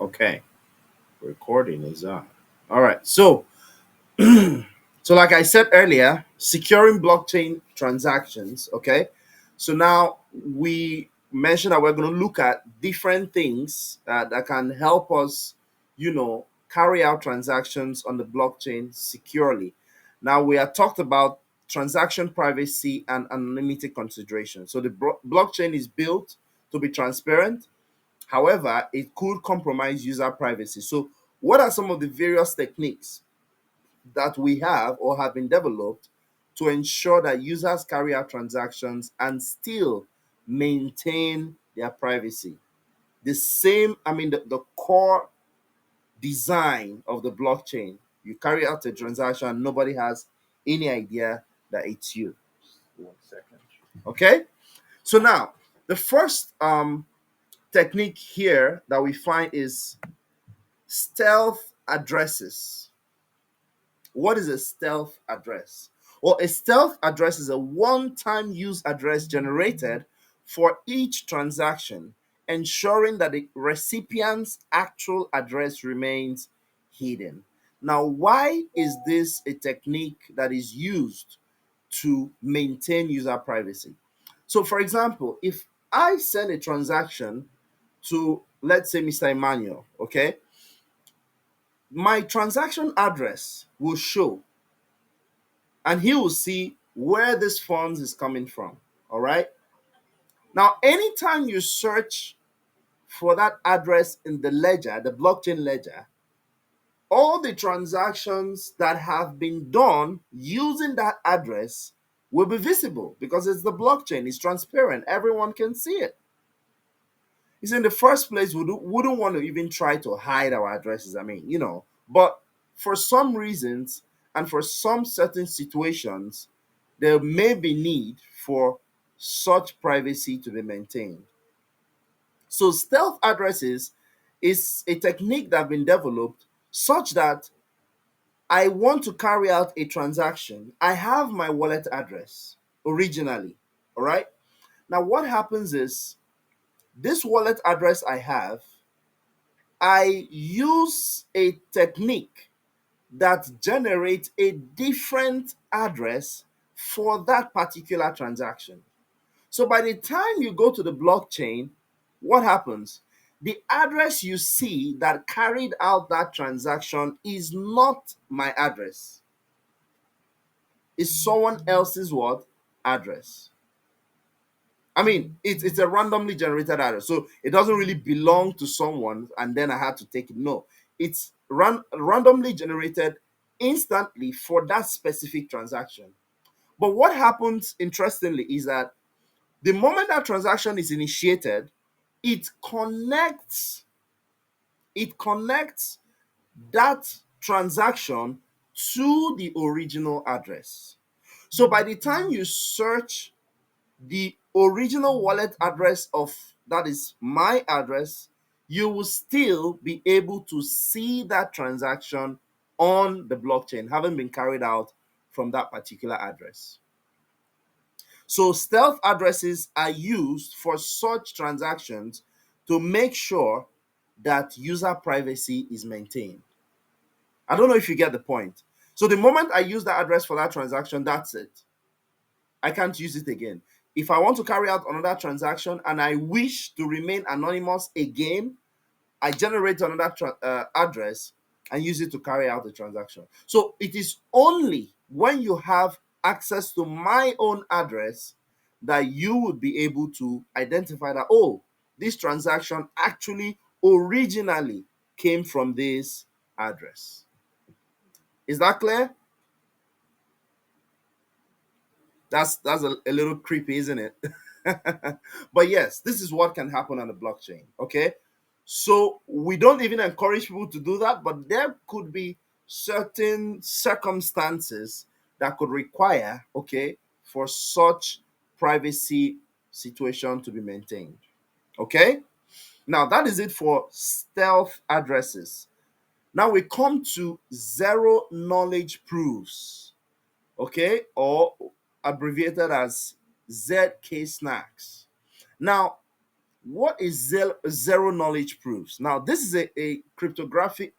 Okay, recording is on. All right. So like I said earlier, securing blockchain transactions. Okay. So now we mentioned that we're going to look at different things that can help us, carry out transactions on the blockchain securely. Now we have talked about transaction privacy and anonymity consideration. So the blockchain is built to be transparent. However, it could compromise user privacy. So, what are some of the various techniques that we have or have been developed to ensure that users carry out transactions and still maintain their privacy? The same, the core design of the blockchain. You carry out a transaction, and nobody has any idea that it's you. 1 second. Okay? So now, the first technique here that we find is stealth addresses. What is a stealth address? Well, a stealth address is a one-time use address generated for each transaction, ensuring that the recipient's actual address remains hidden. Now, why is this a technique that is used to maintain user privacy? So, for example, if I send a transaction to, let's say, Mr. Emmanuel, okay, my transaction address will show and he will see where this funds is coming from. All right. Now, anytime you search for that address in the ledger, the blockchain ledger, all the transactions that have been done using that address will be visible because it's the blockchain, it's transparent, everyone can see it. Is in the first place, we wouldn't want to even try to hide our addresses. But for some reasons and for some certain situations, there may be need for such privacy to be maintained. So, stealth addresses is a technique that has been developed such that I want to carry out a transaction. I have my wallet address originally. All right. Now, what happens is this wallet address I use a technique that generates a different address for that particular transaction. So by the time you go to the blockchain, what happens? The address you see that carried out that transaction is not my address. It's someone else's what? Address. It's a randomly generated address, so it doesn't really belong to someone, and then I had to take it. No, it's randomly generated instantly for that specific transaction. But what happens, interestingly, is that the moment that transaction is initiated, it connects it connects that transaction to the original address. So by the time you search the original wallet address of that is my address, you will still be able to see that transaction on the blockchain having been carried out from that particular address. So stealth addresses are used for such transactions to make sure that user privacy is maintained. I don't know if you get the point. So the moment I use that address for that transaction, that's it. I can't use it again. If I want to carry out another transaction and I wish to remain anonymous again, I generate another address and use it to carry out the transaction. So it is only when you have access to my own address that you would be able to identify that, oh, this transaction actually originally came from this address. Is that clear? That's a little creepy, isn't it? But yes, this is what can happen on the blockchain. Okay. So we don't even encourage people to do that, but there could be certain circumstances that could require, okay, for such privacy situation to be maintained. Okay. Now that is it for stealth addresses. Now we come to zero knowledge proofs, okay, or abbreviated as ZK snacks. Now, What is zero knowledge proofs? Now, this is a cryptographic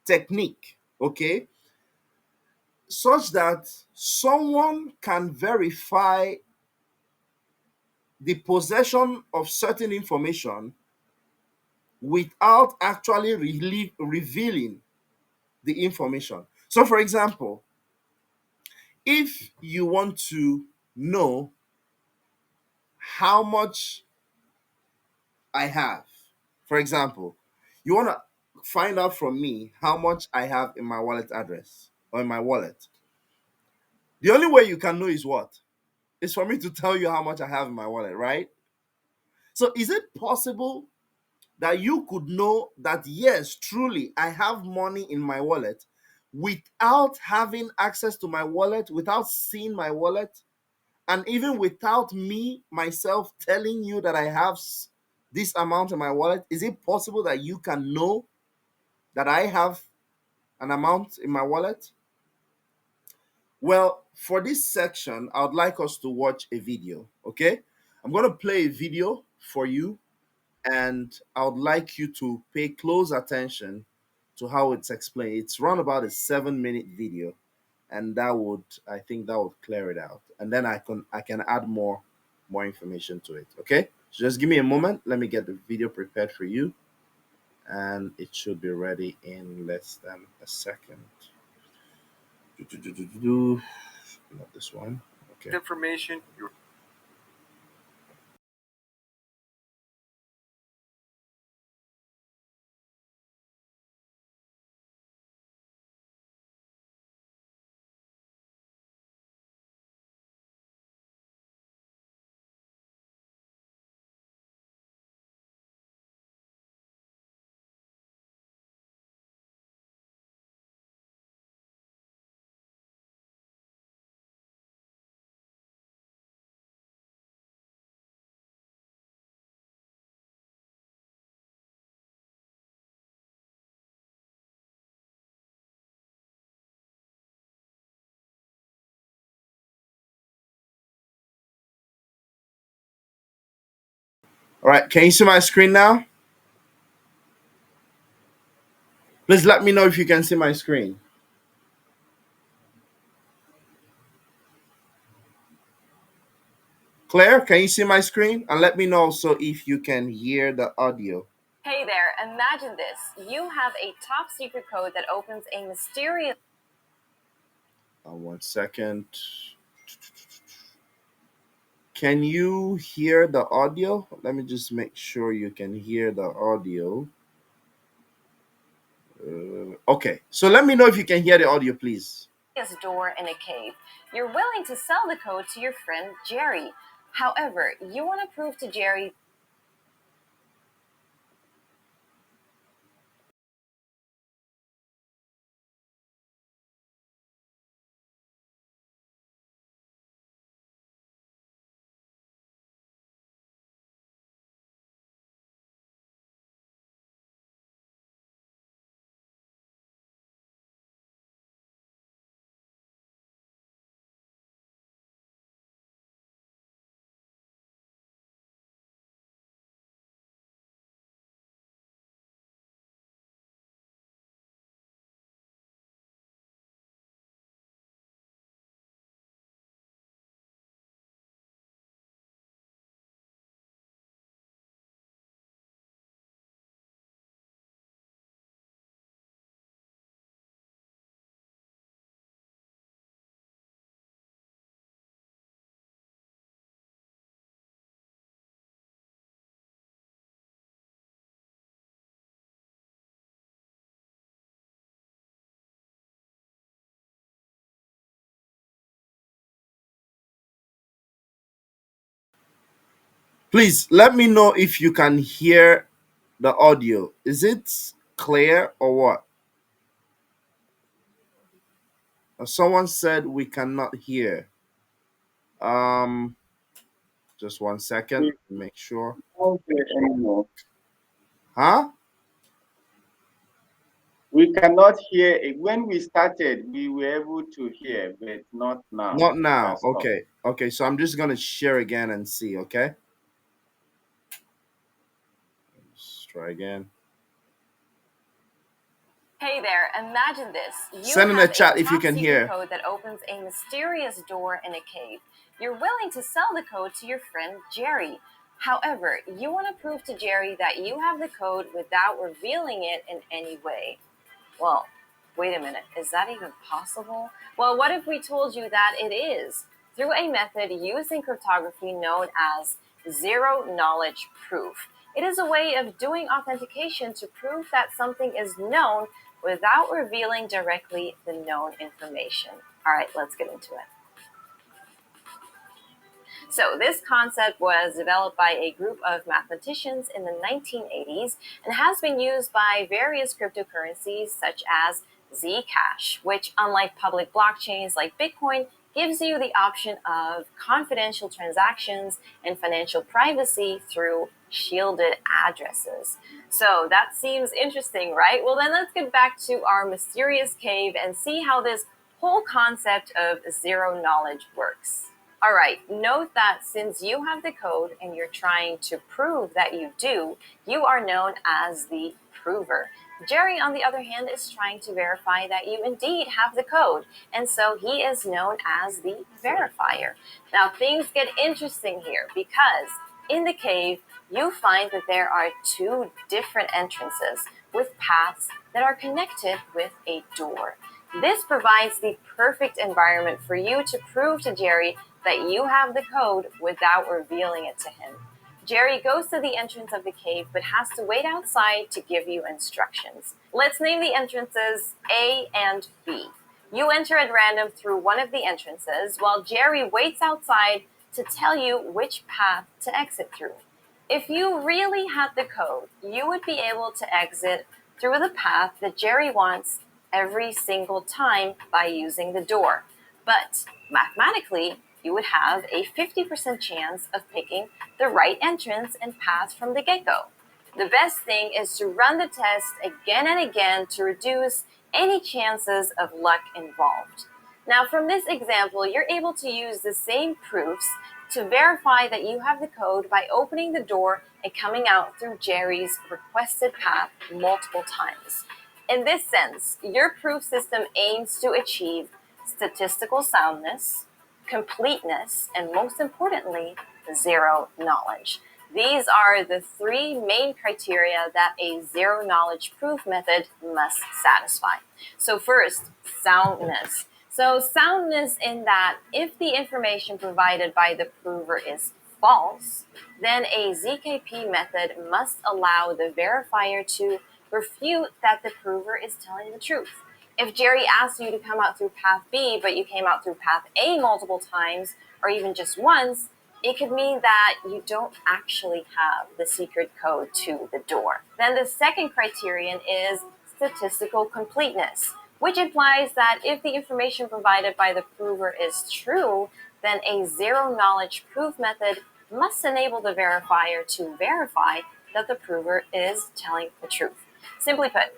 technique, okay, such that someone can verify the possession of certain information without actually revealing the information. So, for example, if you want to know how much I have, for example, you want to find out from me how much I have in my wallet address or in my wallet. The only way you can know is what? Is for me to tell you how much I have in my wallet, right? So, is it possible that you could know that yes, truly, I have money in my wallet without having access to my wallet, without seeing my wallet, and even without me myself telling you that I have this amount in my wallet? Is it possible that you can know that I have an amount in my wallet? Well, for this section, I would like us to watch a video, okay? I'm going to play a video for you, and I would like you to pay close attention to how it's explained. It's around about a 7-minute video, and I think that would clear it out. And then I can add more information to it. Okay? So just give me a moment. Let me get the video prepared for you, and it should be ready in less than a second. Not this one. Okay. Information. All right. Can you see my screen now? Please let me know if you can see my screen. Claire, can you see my screen? And let me know also if you can hear the audio. Hey there, imagine this. You have a top secret code that opens a mysterious. 1 second. Can you hear the audio? Let me just make sure you can hear the audio. Okay, so let me know if you can hear the audio, please. Door in a cave. You're willing to sell the code to your friend Jerry. However, you want to prove to Jerry. Please let me know if you can hear the audio. Is it clear or what? Someone said we cannot hear. Um, just 1 second. Make sure. Okay, anymore. Huh? We cannot hear it. When we started, we were able to hear, but not now. Not It now. has stopped. Okay. Okay. So I'm just gonna share again and see. Okay. Try again. Hey there, imagine this. You Send in have a chat if you top can secret hear. code that opens a mysterious door in a cave. You're willing to sell the code to your friend Jerry. However, you want to prove to Jerry that you have the code without revealing it in any way. Well, wait a minute, is that even possible? Well, what if we told you that it is? Through a method used in cryptography known as zero-knowledge proof. It is a way of doing authentication to prove that something is known without revealing directly the known information. All right, let's get into it. So this concept was developed by a group of mathematicians in the 1980s and has been used by various cryptocurrencies such as Zcash, which, unlike public blockchains like Bitcoin, gives you the option of confidential transactions and financial privacy through shielded addresses. So that seems interesting, right? Well, then let's get back to our mysterious cave and see how this whole concept of zero knowledge works. All right, note that since you have the code and you're trying to prove that you do, you are known as the prover. Jerry, on the other hand, is trying to verify that you indeed have the code, and so he is known as the verifier. Now, things get interesting here because in the cave, you find that there are two different entrances with paths that are connected with a door. This provides the perfect environment for you to prove to Jerry that you have the code without revealing it to him. Jerry goes to the entrance of the cave but has to wait outside to give you instructions. Let's name the entrances A and B. You enter at random through one of the entrances while Jerry waits outside to tell you which path to exit through. If you really had the code, you would be able to exit through the path that Jerry wants every single time by using the door. But mathematically, you would have a 50% chance of picking the right entrance and path from the get-go. The best thing is to run the test again and again to reduce any chances of luck involved. Now, from this example, you're able to use the same proofs to verify that you have the code by opening the door and coming out through Jerry's requested path multiple times. In this sense, your proof system aims to achieve statistical soundness, completeness, and most importantly, zero knowledge. These are the three main criteria that a zero knowledge proof method must satisfy. So first, soundness. So soundness in that if the information provided by the prover is false, then a ZKP method must allow the verifier to refute that the prover is telling the truth. If Jerry asked you to come out through path B, but you came out through path A multiple times, or even just once, it could mean that you don't actually have the secret code to the door. Then the second criterion is statistical completeness, which implies that if the information provided by the prover is true, then a zero knowledge proof method must enable the verifier to verify that the prover is telling the truth. Simply put,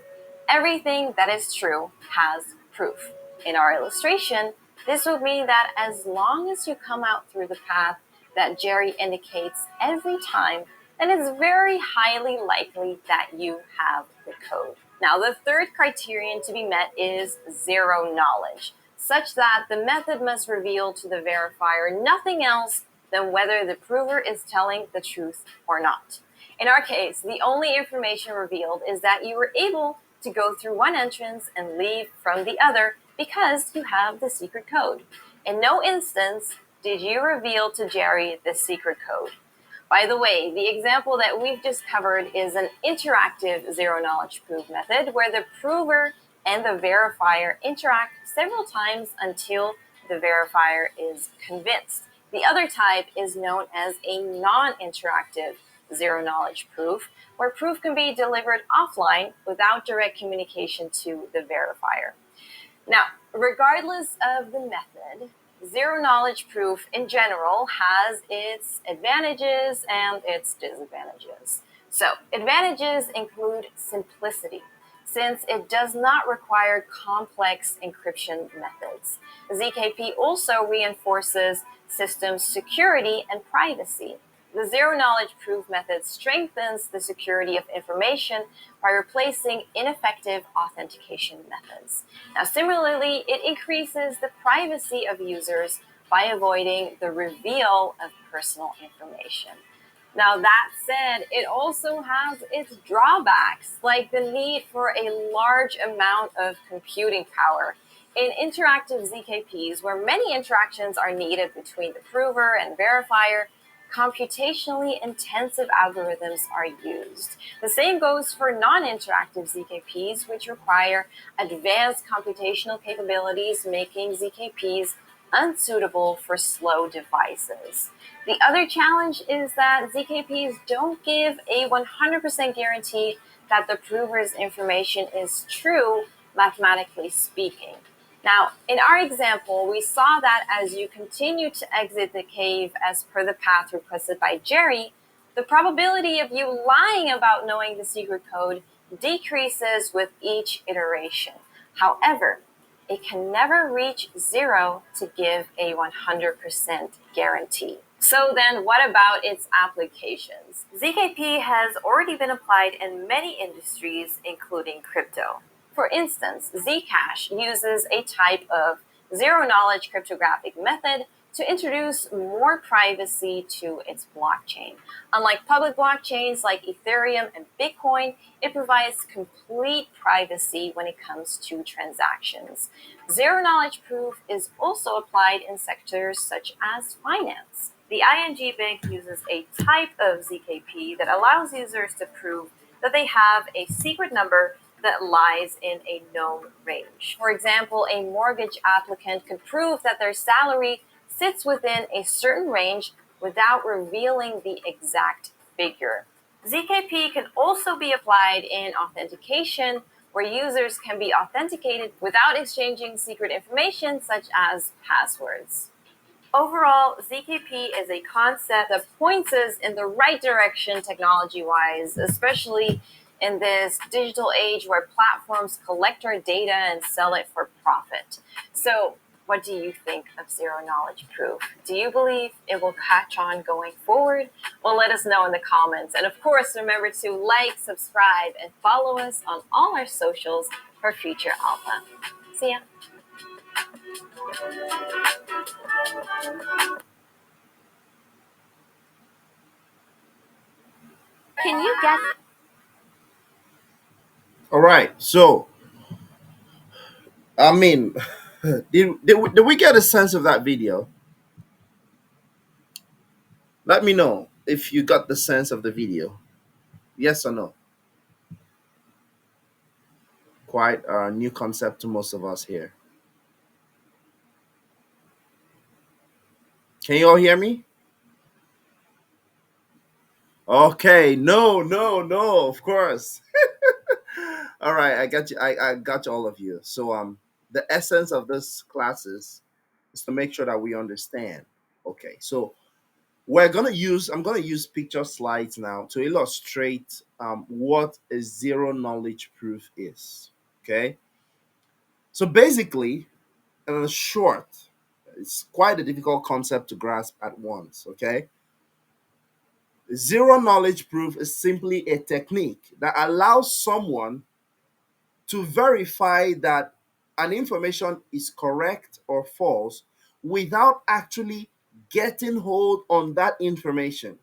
everything that is true has proof. In our illustration, this would mean that as long as you come out through the path that Jerry indicates every time, then it's very highly likely that you have the code. Now, the third criterion to be met is zero knowledge, such that the method must reveal to the verifier nothing else than whether the prover is telling the truth or not. In our case, the only information revealed is that you were able to go through one entrance and leave from the other because you have the secret code. In no instance did you reveal to Jerry the secret code. By the way, the example that we've just covered is an interactive zero-knowledge proof method where the prover and the verifier interact several times until the verifier is convinced. The other type is known as a non-interactive zero-knowledge proof, where proof can be delivered offline without direct communication to the verifier. Now, regardless of the method, zero-knowledge proof in general has its advantages and its disadvantages. So, advantages include simplicity, since it does not require complex encryption methods. ZKP also reinforces system security and privacy. The zero knowledge proof method strengthens the security of information by replacing ineffective authentication methods. Now, similarly, it increases the privacy of users by avoiding the reveal of personal information. Now, that said, it also has its drawbacks, like the need for a large amount of computing power. In interactive ZKPs, where many interactions are needed between the prover and verifier, computationally intensive algorithms are used. The same goes for non-interactive ZKPs, which require advanced computational capabilities, making ZKPs unsuitable for slow devices. The other challenge is that ZKPs don't give a 100% guarantee that the prover's information is true, mathematically speaking. Now, in our example, we saw that as you continue to exit the cave as per the path requested by Jerry, the probability of you lying about knowing the secret code decreases with each iteration. However, it can never reach zero to give a 100% guarantee. So then, what about its applications? ZKP has already been applied in many industries, including crypto. For instance, Zcash uses a type of zero-knowledge cryptographic method to introduce more privacy to its blockchain. Unlike public blockchains like Ethereum and Bitcoin, it provides complete privacy when it comes to transactions. Zero-knowledge proof is also applied in sectors such as finance. The ING Bank uses a type of ZKP that allows users to prove that they have a secret number that lies in a known range. For example, a mortgage applicant could prove that their salary sits within a certain range without revealing the exact figure. ZKP can also be applied in authentication, where users can be authenticated without exchanging secret information such as passwords. Overall, ZKP is a concept that points us in the right direction technology-wise, especially in this digital age where platforms collect our data and sell it for profit. So, what do you think of zero-knowledge proof? Do you believe it will catch on going forward? Well, let us know in the comments. And of course, remember to like, subscribe, and follow us on all our socials for future alpha. See ya! Can you guess? All right. So, I mean, did we get a sense of that video? Let me know if you got the sense of the video. Yes or no? Quite a new concept to most of us here. Can you all hear me? Okay. No, no, no. Of course. All right. I got you. I got you, all of you. So the essence of this classes is to make sure that we understand. Okay. So I'm gonna use picture slides now to illustrate what a zero knowledge proof is. Okay. So basically, in short, it's quite a difficult concept to grasp at once. Okay. Zero knowledge proof is simply a technique that allows someone to verify that an information is correct or false without actually getting hold on that information.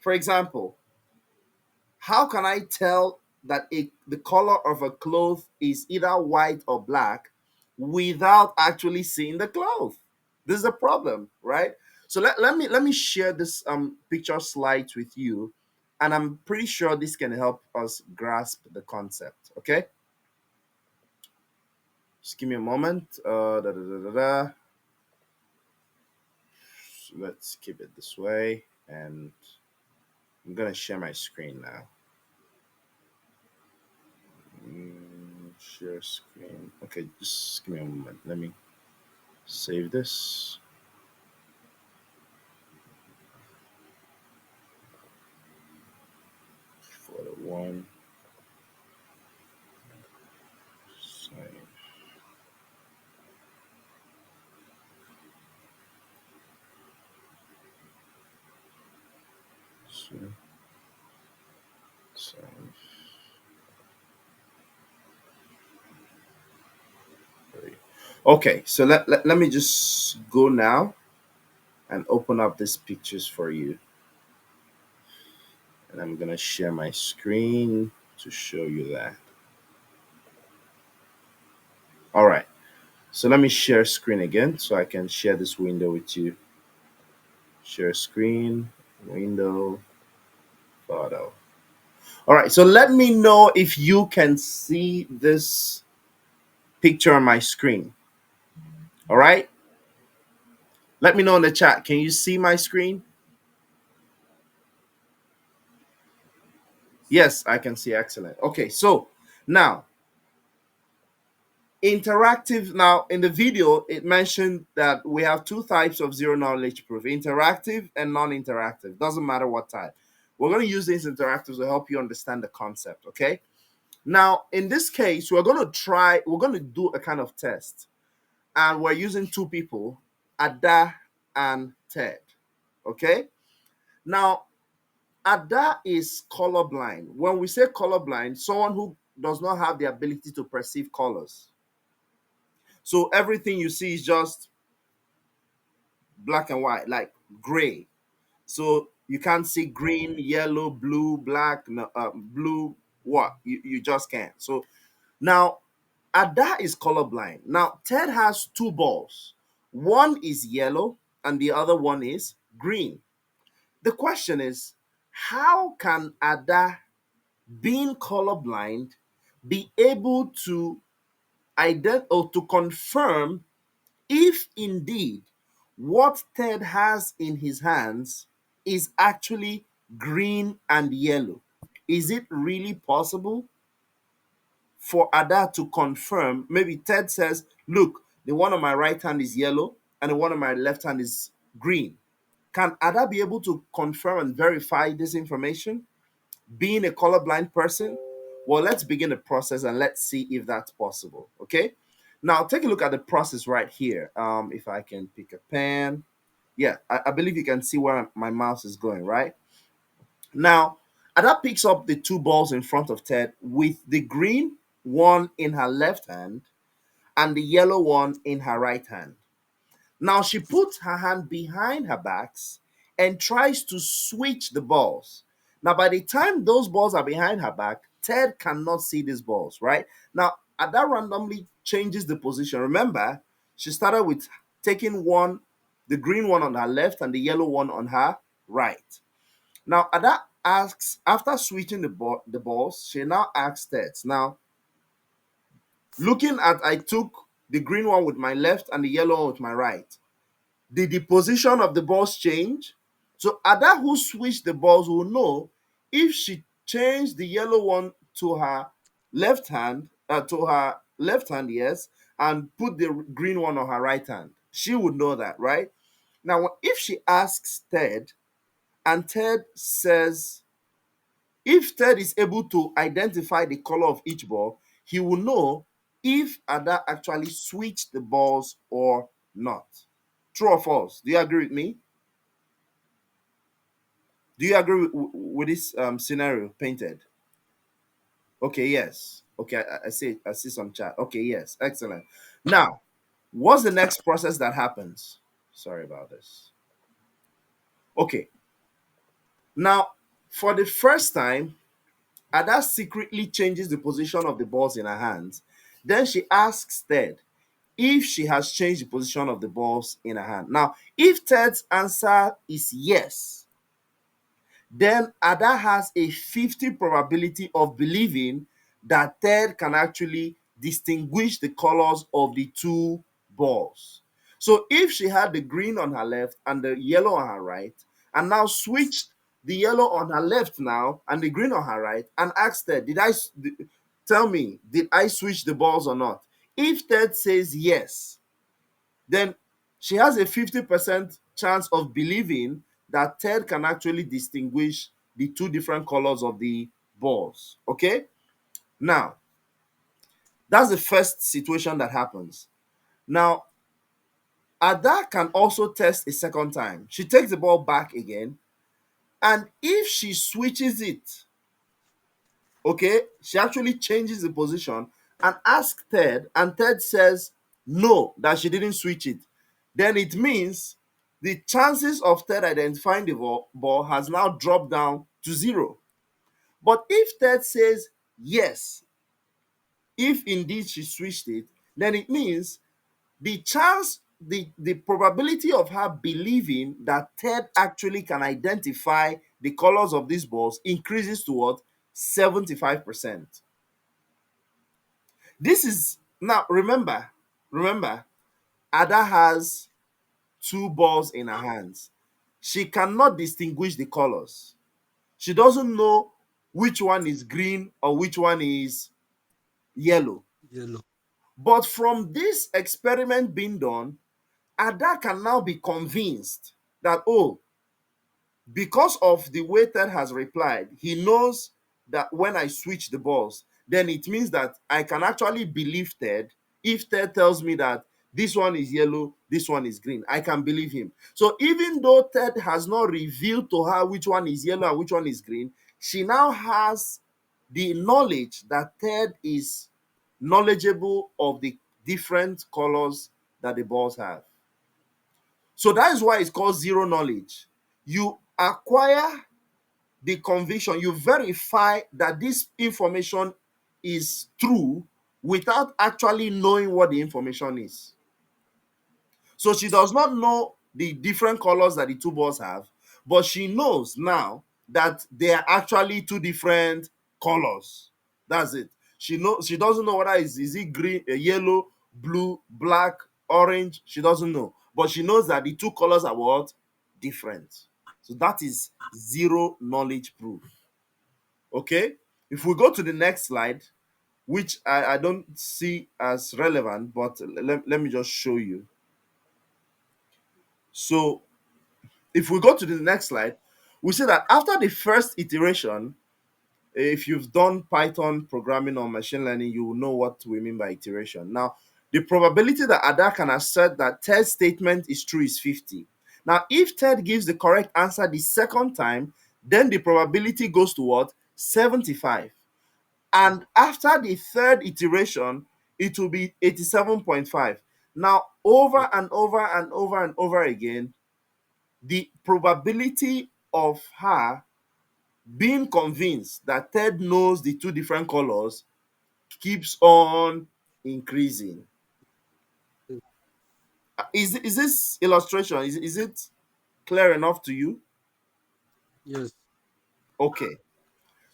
For example, how can I tell that the color of a cloth is either white or black without actually seeing the cloth? This is a problem, right? So let me share this picture slides with you, and I'm pretty sure this can help us grasp the concept. Okay, just give me a moment. So let's keep it this way, and I'm gonna share my screen now. Share screen. Okay, just give me a moment. Let me save this. For the one. Save. Two, seven, three. Okay, so let me just go now and open up these pictures for you. And I'm gonna share my screen to show you that. All right. So let me share screen again so I can share this window with you. Share screen, window, photo. All right. So let me know if you can see this picture on my screen. All right. Let me know in the chat. Can you see my screen? Yes, I can see. Excellent. Okay. So now interactive. Now in the video it mentioned that we have two types of zero knowledge proof: interactive and non-interactive. Doesn't matter what type. We're going to use these interactives to help you understand the concept. Okay, now in this case we're going to do a kind of test, and we're using two people, Ada and Ted. Okay, now Ada is colorblind. When we say colorblind, someone who does not have the ability to perceive colors. So everything you see is just black and white, like gray. So you can't see green, yellow, blue, black, no, blue. What you just can't. So now Ada is colorblind. Now Ted has two balls. One is yellow and the other one is green. The question is, how can Ada, being colorblind, be able to identify or to confirm if indeed what Ted has in his hands is actually green and yellow? Is it really possible for Ada to confirm? Maybe Ted says, look, the one on my right hand is yellow and the one on my left hand is green. Can Ada be able to confirm and verify this information, being a colorblind person? Well, let's begin the process and let's see if that's possible. Okay. Now, take a look at the process right here. If I can pick a pen. Yeah, I believe you can see where my mouse is going, right? Now, Ada picks up the two balls in front of Ted with the green one in her left hand and the yellow one in her right hand. Now she puts her hand behind her backs and tries to switch the balls. Now, by the time those balls are behind her back, Ted cannot see these balls, right? Now, Ada randomly changes the position. Remember, she started with taking one, the green one on her left and the yellow one on her right. Now, Ada asks, after switching the balls, she now asks Ted. Now, looking at, I took the green one with my left and the yellow one with my right. Did the position of the balls change? So Ada, who switched the balls, will know if she changed the yellow one to her left hand, yes, and put the green one on her right hand. She would know that, right? Now, if she asks Ted, and Ted says, if Ted is able to identify the color of each ball, he will know if Ada actually switched the balls or not. True or false? Do you agree with me? Do you agree with this scenario painted? Okay, yes. Okay, I see some chat. Okay, yes, excellent. Now, what's the next process that happens? Sorry about this. Okay, now for the first time, Ada secretly changes the position of the balls in her hands. Then she asks Ted if she has changed the position of the balls in her hand. Now, if Ted's answer is yes, then Ada has a 50 probability of believing that Ted can actually distinguish the colors of the two balls. So if she had the green on her left and the yellow on her right, and now switched the yellow on her left now and the green on her right, and asked Ted, tell me, did I switch the balls or not? If Ted says yes, then she has a 50% chance of believing that Ted can actually distinguish the two different colors of the balls. Okay? Now, that's the first situation that happens. Now, Ada can also test a second time. She takes the ball back again, And if she switches it, okay, she actually changes the position and asks Ted, and Ted says no, that she didn't switch it, then it means the chances of Ted identifying the ball has now dropped down to zero. But if Ted says yes, if indeed she switched it, then it means the probability of her believing that Ted actually can identify the colors of these balls increases to what? 75%. This is now, remember, Ada has two balls in her hands. She cannot distinguish the colors. She doesn't know which one is green or which one is yellow. Yellow. But from this experiment being done, Ada can now be convinced that, oh, because of the way Ted has replied, he knows that when I switch the balls, then it means that I can actually believe Ted. If Ted tells me that this one is yellow, this one is green, I can believe him. So even though Ted has not revealed to her which one is yellow and which one is green, she now has the knowledge that Ted is knowledgeable of the different colors that the balls have. So that is why it's called zero knowledge. You acquire the conviction, you verify that this information is true without actually knowing what the information is. So she does not know the different colors that the two balls have, but she knows now that they are actually two different colors. That's it. She doesn't know whether is it green, yellow, blue, black, orange. She doesn't know, but she knows that the two colors are what? Different. So that is zero knowledge proof. Okay. If we go to the next slide, which I don't see as relevant, but let me just show you. So if we go to the next slide, we see that after the first iteration, if you've done Python programming or machine learning, you will know what we mean by iteration. Now, the probability that Ada can assert that Ted's statement is true is 50. Now, if Ted gives the correct answer the second time, then the probability goes to what? 75. And after the third iteration, it will be 87.5. Now, over and over and over and over again, the probability of her being convinced that Ted knows the two different colors keeps on increasing. Is this illustration, is it clear enough to you? Yes. Okay.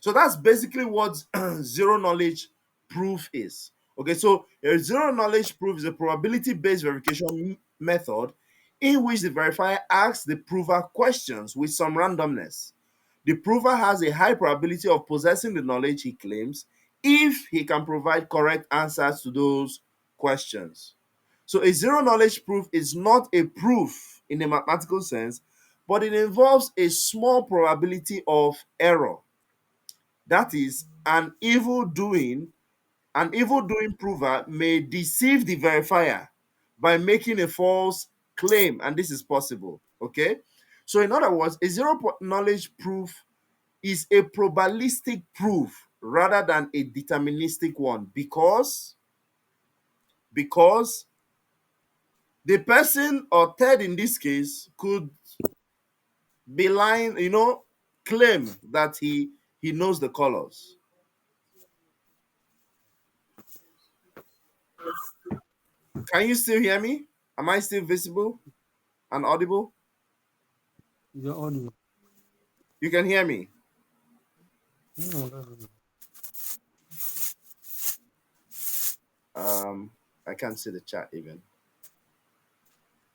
So that's basically what zero knowledge proof is. Okay, so a zero knowledge proof is a probability based verification method in which the verifier asks the prover questions with some randomness. The prover has a high probability of possessing the knowledge he claims if he can provide correct answers to those questions. So a zero knowledge proof is not a proof in a mathematical sense, but it involves a small probability of error. That is, an evil doing prover may deceive the verifier by making a false claim, and this is possible. Okay, so in other words, a zero knowledge proof is a probabilistic proof rather than a deterministic one, because the person, or Ted in this case, could be lying, claim that he knows the colors. Can you still hear me? Am I still visible and audible? You're audible. You can hear me. No, that's not. um I can't see the chat even.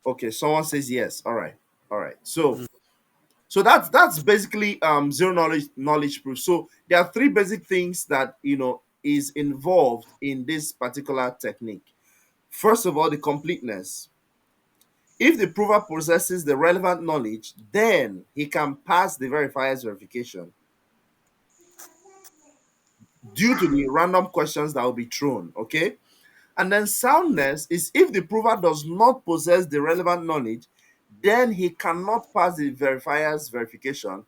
Okay, someone says yes. All right, so that's basically zero knowledge proof. So there are three basic things that is involved in this particular technique. First of all, the completeness. If the prover possesses the relevant knowledge, then he can pass the verifier's verification due to the random questions that will be thrown. Okay. And then soundness is if the prover does not possess the relevant knowledge, then he cannot pass the verifier's verification.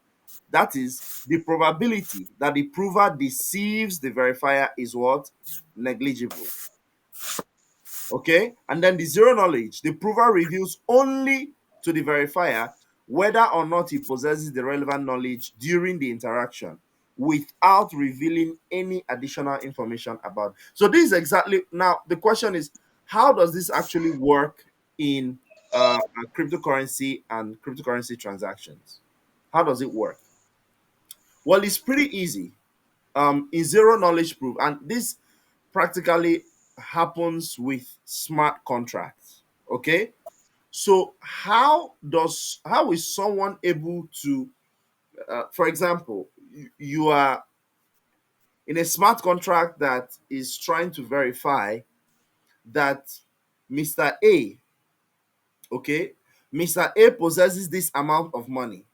That is, the probability that the prover deceives the verifier is what? Negligible. Okay? And then the zero knowledge, the prover reveals only to the verifier whether or not he possesses the relevant knowledge during the interaction without revealing any additional information about. So this is exactly, now the question is, how does this actually work in cryptocurrency and cryptocurrency transactions? How does it work? Well, it's pretty easy. In zero knowledge proof, and this practically happens with smart contracts. Okay, so how is someone able to, for example, you are in a smart contract that is trying to verify that Mr. A, okay, Mr. A possesses this amount of money.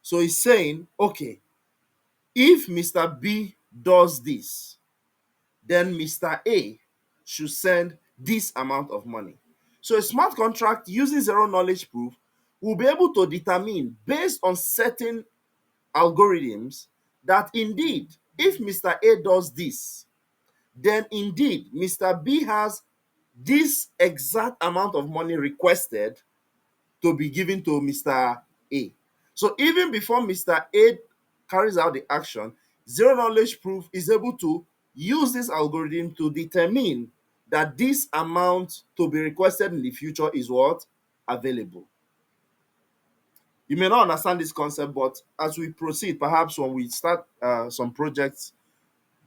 So he's saying, okay, if Mr. B does this, then Mr. A should send this amount of money. So a smart contract using zero knowledge proof will be able to determine, based on certain algorithms, that indeed, if Mr. A does this, then indeed Mr. B has this exact amount of money requested to be given to Mr. A. So even before Mr. A carries out the action, zero knowledge proof is able to use this algorithm to determine that this amount to be requested in the future is what? Available. You may not understand this concept, but as we proceed, perhaps when we start some projects,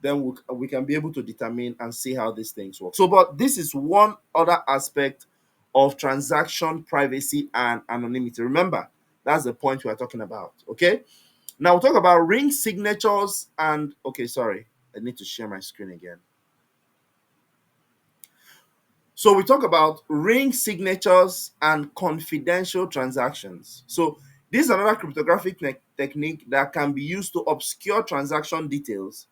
then we can be able to determine and see how these things work. So, but this is one other aspect of transaction privacy and anonymity. Remember, that's the point we are talking about. Okay. Now we'll talk about ring signatures and, okay, sorry, I need to share my screen again. So we talk about ring signatures and confidential transactions. So this is another cryptographic technique that can be used to obscure transaction details,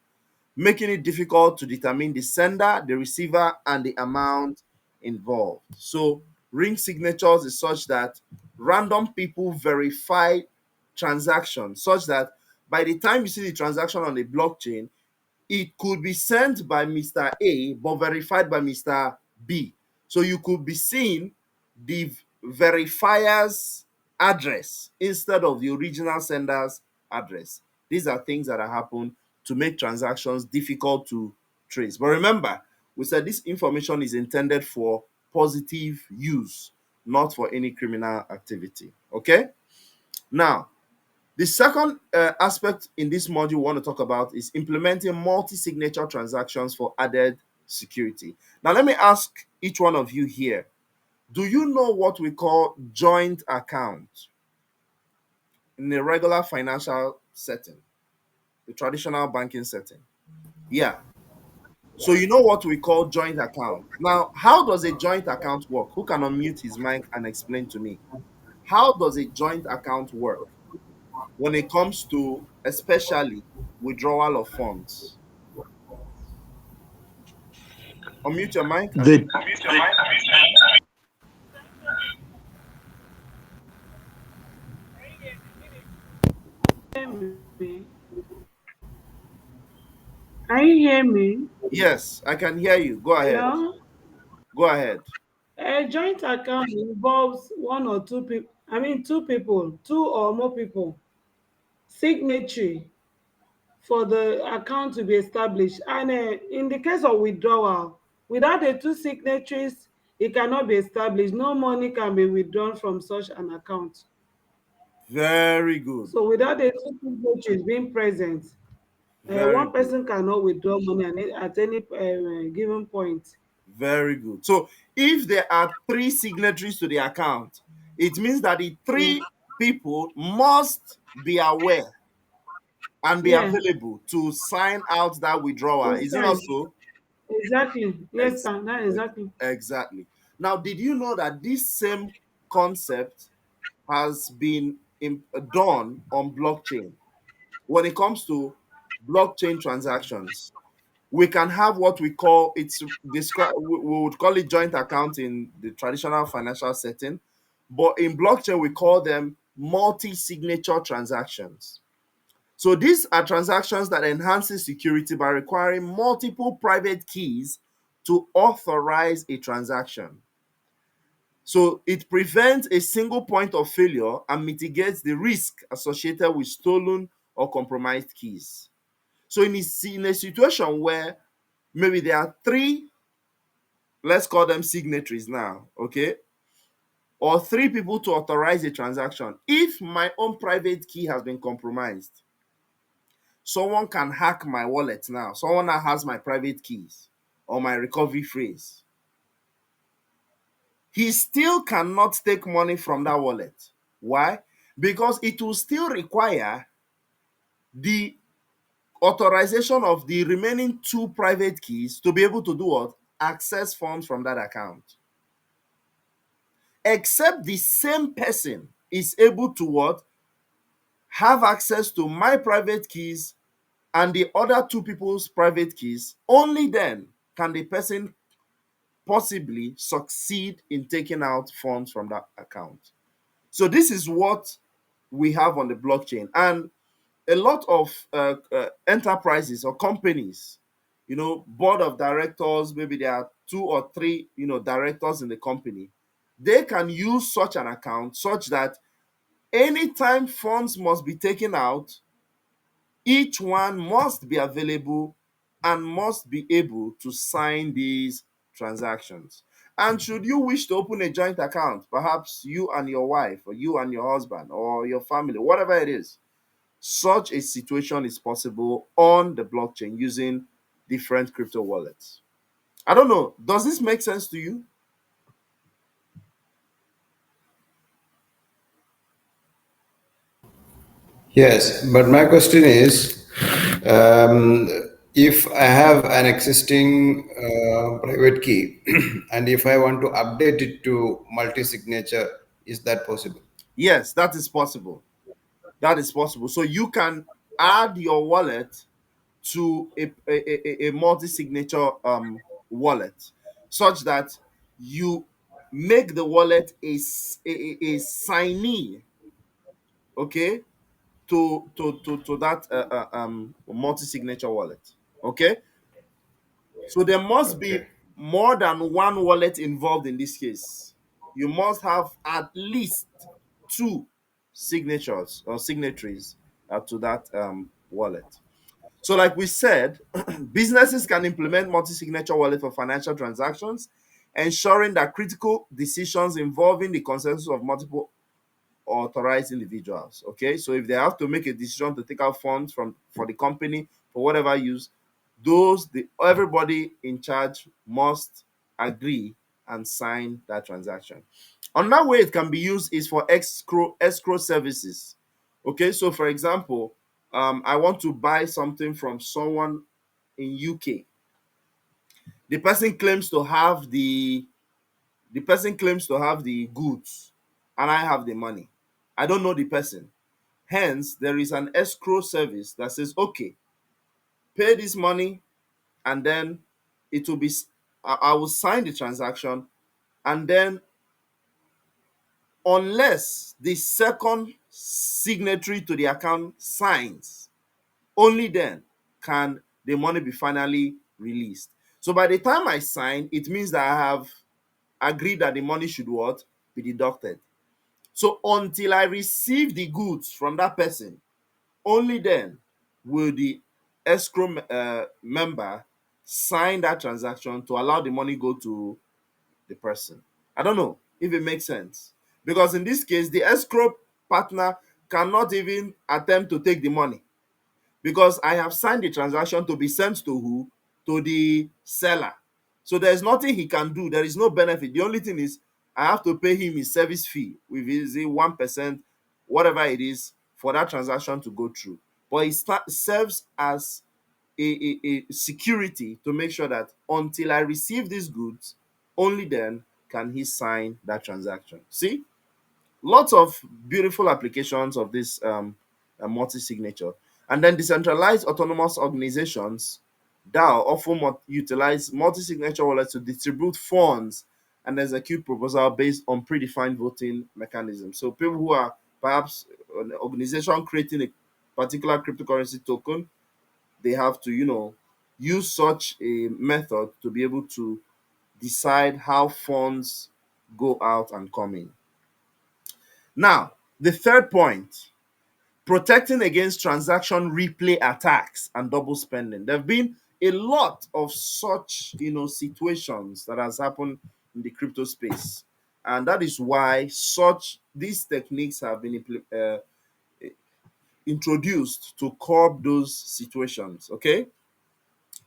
making it difficult to determine the sender, the receiver, and the amount involved. So, ring signatures is such that random people verify transactions, such that by the time you see the transaction on the blockchain, it could be sent by Mr. A but verified by Mr. B. So you could be seeing the verifier's address instead of the original sender's address. These are things that have happened to make transactions difficult to trace. But remember, we said this information is intended for positive use, not for any criminal activity. Okay? Now, the second aspect in this module we want to talk about is implementing multi-signature transactions for added security. Now, let me ask each one of you here, do you know what we call joint account in a regular financial setting, the traditional banking setting? Yeah. So you know what we call joint account. Now, how does a joint account work? Who can unmute his mic and explain to me? How does a joint account work when it comes to especially withdrawal of funds? Unmute your mic and The Me. Can you hear me? yes, I can hear you. Go ahead. Hello? Go ahead. A joint account involves one or two people, two people, two or more people, signatory for the account to be established. And in the case of withdrawal, without the two signatories, it cannot be established. No money can be withdrawn from such an account. Very good. So without the two signatories being present, Very one good. person cannot withdraw money at any given point. Very good. So if there are three signatories to the account, it means that the Yeah. three people must be aware and be Yeah. available to sign out that withdrawal. To Is it not sign. so? Exactly. Yes, Ex- sir. That exactly. exactly. Now, did you know that this same concept has been done on blockchain? When it comes to blockchain transactions, we can have what we call, it's describe, we would call it joint account in the traditional financial setting, but in blockchain we call them multi-signature transactions. So these are transactions that enhances security by requiring multiple private keys to authorize a transaction. So it prevents a single point of failure and mitigates the risk associated with stolen or compromised keys. So in a situation where maybe there are three, let's call them signatories now, okay, or three people to authorize a transaction, if my own private key has been compromised, someone can hack my wallet now. Someone now has my private keys or my recovery phrase. He still cannot take money from that wallet. Why? Because it will still require the authorization of the remaining two private keys to be able to do what? Access funds from that account. Except the same person is able to what? Have access to my private keys and the other two people's private keys, only then can the person possibly succeed in taking out funds from that account. So this is what we have on the blockchain. And a lot of enterprises or companies, board of directors, maybe there are two or three, directors in the company, they can use such an account such that anytime funds must be taken out, each one must be available and must be able to sign these transactions. And should you wish to open a joint account, perhaps you and your wife, or you and your husband, or your family, whatever it is, such a situation is possible on the blockchain using different crypto wallets. I don't know. Does this make sense to you? Yes, but my question is, um, if I have an existing private key and if I want to update it to multi-signature, is that possible? Yes, that is possible. That is possible. So you can add your wallet to a multi-signature wallet, such that you make the wallet a signee, okay, to that multi-signature wallet. Okay, so there must be Okay. more than one wallet involved in this case. You must have at least two signatures or signatories to that wallet. So, like we said, businesses can implement multi-signature wallet for financial transactions, ensuring that critical decisions involving the consensus of multiple authorized individuals. Okay, so if they have to make a decision to take out funds from for the company for whatever use, everybody in charge must agree and sign that transaction. Another way it can be used is for escrow services. Okay, so for example, I want to buy something from someone in UK. The person claims to have the goods, and I have the money. I don't know the person. Hence, there is an escrow service that says, okay, pay this money, and then it will be I will sign the transaction, and then unless the second signatory to the account signs, only then can the money be finally released. So by the time I sign, it means that I have agreed that the money should what? Be deducted. So until I receive the goods from that person, only then will the escrow member sign that transaction to allow the money go to the person. I don't know if it makes sense. Because in this case, the escrow partner cannot even attempt to take the money, because I have signed the transaction to be sent to who? To the seller. So there's nothing he can do. There is no benefit. The only thing is I have to pay him his service fee, with his 1%, whatever it is, for that transaction to go through. But it serves as a security to make sure that until I receive these goods, only then can he sign that transaction. See? Lots of beautiful applications of this multi-signature. And then decentralized autonomous organizations, DAO, often utilize multi-signature wallets to distribute funds and execute proposal based on predefined voting mechanisms. So people who are perhaps an organization creating a particular cryptocurrency token, they have to, use such a method to be able to decide how funds go out and come in. Now, the third point, protecting against transaction replay attacks and double spending. There have been a lot of such, situations that has happened in the crypto space, and that is why such these techniques have been introduced to curb those situations. Okay,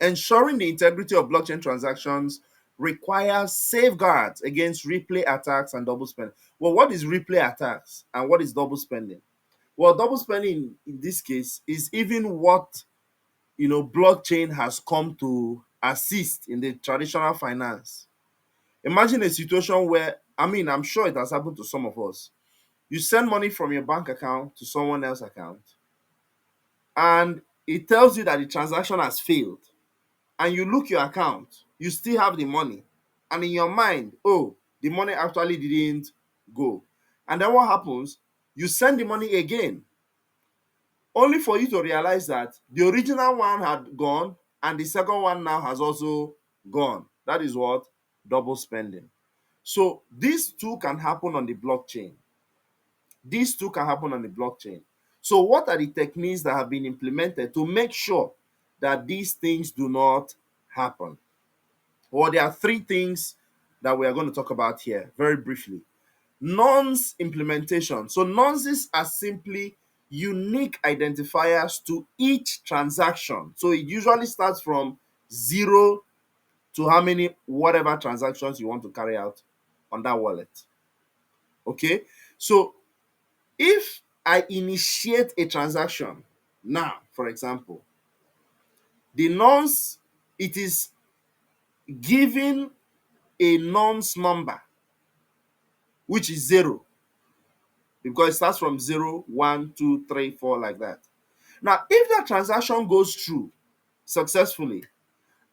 ensuring the integrity of blockchain transactions requires safeguards against replay attacks and double spending. Well, what is replay attacks and what is double spending? Well, double spending in this case is even what blockchain has come to assist in the traditional finance. Imagine a situation where, I'm sure it has happened to some of us. You send money from your bank account to someone else's account, and it tells you that the transaction has failed. And you look your account, you still have the money, and in your mind, oh, the money actually didn't go. And then what happens? You send the money again, only for you to realize that the original one had gone and the second one now has also gone. That is what? Double spending. So these two can happen on the blockchain. These two can happen on the blockchain. So what are the techniques that have been implemented to make sure that these things do not happen? Well, there are three things that we are going to talk about here very briefly. Nonce implementation. So nonces are simply unique identifiers to each transaction. So it usually starts from 0 to how many whatever transactions you want to carry out on that wallet. Okay, so if I initiate a transaction now, for example, the nonce, it is giving a nonce number which is 0, because it starts from 0, 1, 2, 3, 4, like that. Now, if that transaction goes through successfully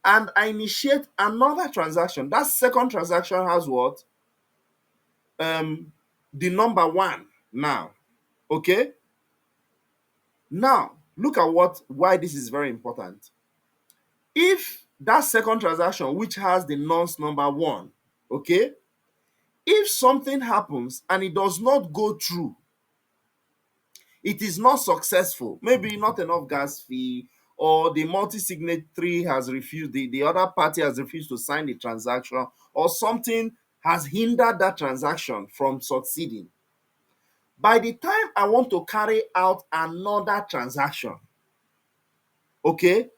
and I initiate another transaction, that second transaction has what? The number 1 now. Okay? Now, look at why this is very important. If that second transaction, which has the nonce number 1, okay, if something happens and it does not go through, it is not successful, maybe not enough gas fee, or the multi-signatory has refused, the other party has refused to sign the transaction, or something has hindered that transaction from succeeding. By the time I want to carry out another transaction, okay,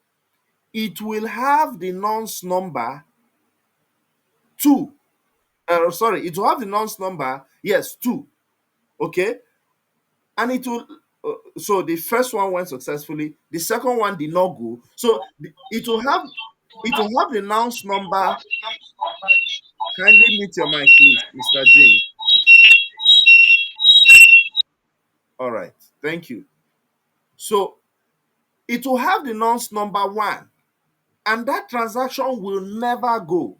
it will have the nonce number 2. Sorry, it will have the nonce number, yes, 2. Okay, and it will so the first one went successfully, the second one did not go, so it will have the nonce number. Kindly mute your mic, please, Mr. James. All right, thank you. So it will have the nonce number 1, and that transaction will never go,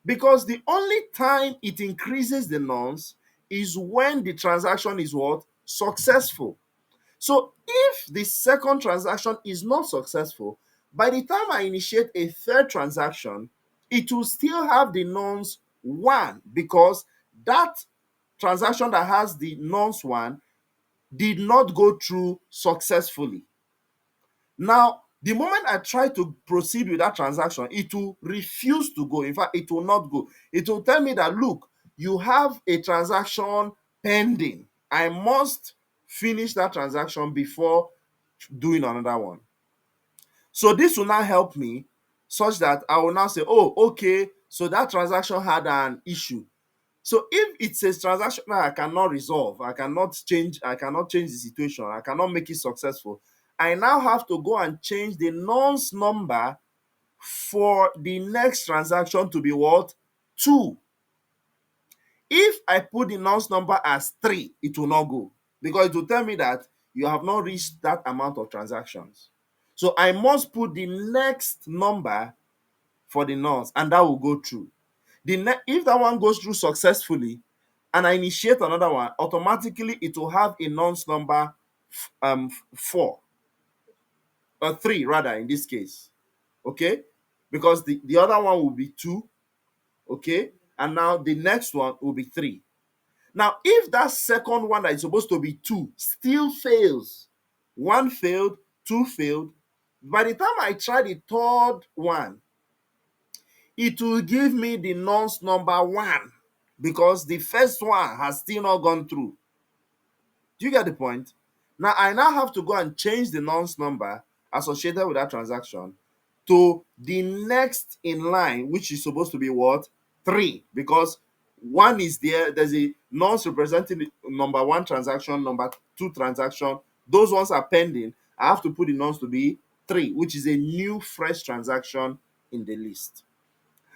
because the only time it increases the nonce is when the transaction is what? Successful. So if the second transaction is not successful, by the time I initiate a third transaction, it will still have the nonce 1, because that transaction that has the nonce 1 did not go through successfully. Now, the moment I try to proceed with that transaction, it will refuse to go. In fact, it will not go. It will tell me that, look, you have a transaction pending. I must finish that transaction before doing another one. So this will now help me such that I will now say, oh, okay, so that transaction had an issue. So if it's a transaction that I cannot resolve, I cannot change the situation, I cannot make it successful, I now have to go and change the nonce number for the next transaction to be what? 2. If I put the nonce number as 3, it will not go, because it will tell me that you have not reached that amount of transactions. So I must put the next number for the nonce, and that will go through. If that one goes through successfully, and I initiate another one, automatically it will have a nonce number 4 or 3 rather in this case. Okay, because the other one will be 2. Okay, and now the next one will be 3. Now if that second one that is supposed to be 2 still fails, 1 failed, 2 failed, by the time I try the third one, it will give me the nonce number 1 because the first one has still not gone through. Do you get the point? Now I now have to go and change the nonce number associated with that transaction to the next in line, which is supposed to be what? 3, because 1 is there. There's a nonce representing the number 1 transaction, number 2 transaction. Those ones are pending. I have to put the nonce to be 3, which is a new fresh transaction in the list.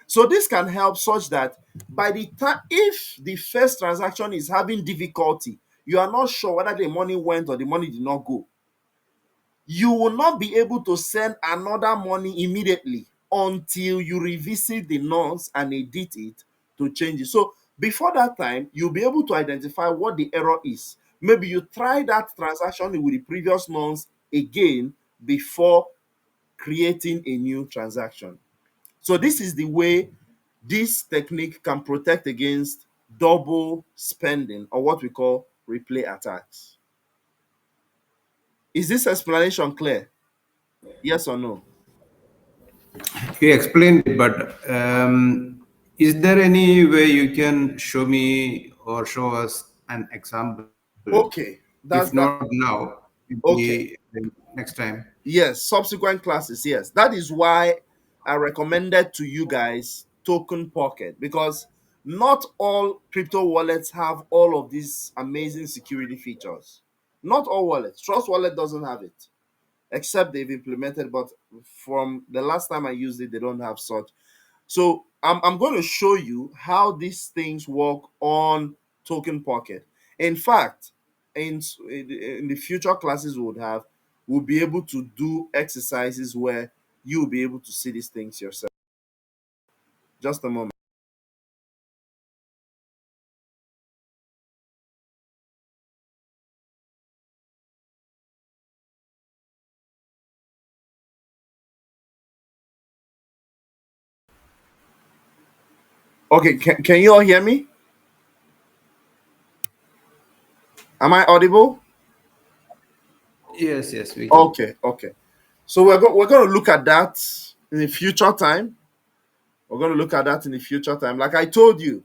So this can help such that by the time, if the first transaction is having difficulty, you are not sure whether the money went or the money did not go, you will not be able to send another money immediately until you revisit the nonce and edit it to change it. So before that time, you'll be able to identify what the error is. Maybe you try that transaction with the previous nonce again before creating a new transaction. So this is the way this technique can protect against double spending, or what we call replay attacks. Is this explanation clear? Yes or no? You explained it, but is there any way you can show me or show us an example? Okay, If that's not that. now, Okay, maybe next time. yes, subsequent classes. Yes, that is why I recommended to you guys Token Pocket, because not all crypto wallets have all of these amazing security features. Not all wallets. Trust Wallet doesn't have it, except they've implemented, but from the last time I used it, they don't have such. So I'm going to show you how these things work on Token Pocket. In fact, in the future classes we would have, we'll be able to do exercises where you'll be able to see these things yourself. Just a moment. Okay, can you all hear me? Am I audible? Yes, yes, we can. Okay, okay. So we're going to look at that in the future time. We're going to look at that in the future time. Like I told you,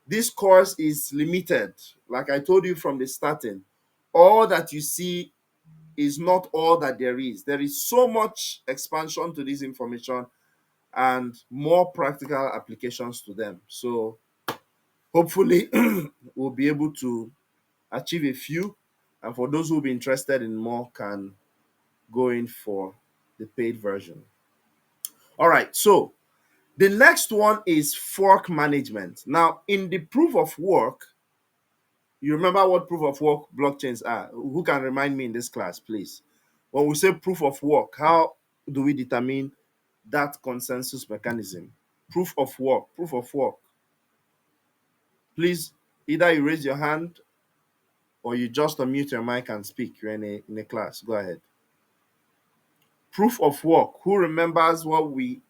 this course is limited. Like I told you from the starting, all that you see is not all that there is. There is so much expansion to this information and more practical applications to them. So hopefully we'll be able to achieve a few. And for those who will be interested in more, can go in for the paid version. All right. So the next one is fork management. Now, in the proof of work, you remember what proof of work blockchains are? Who can remind me in this class, please? When we say proof of work, how do we determine that consensus mechanism? Proof of work, proof of work. Please, either you raise your hand or you just unmute your mic and speak. You're in a class. Go ahead. Proof of work. Who remembers what we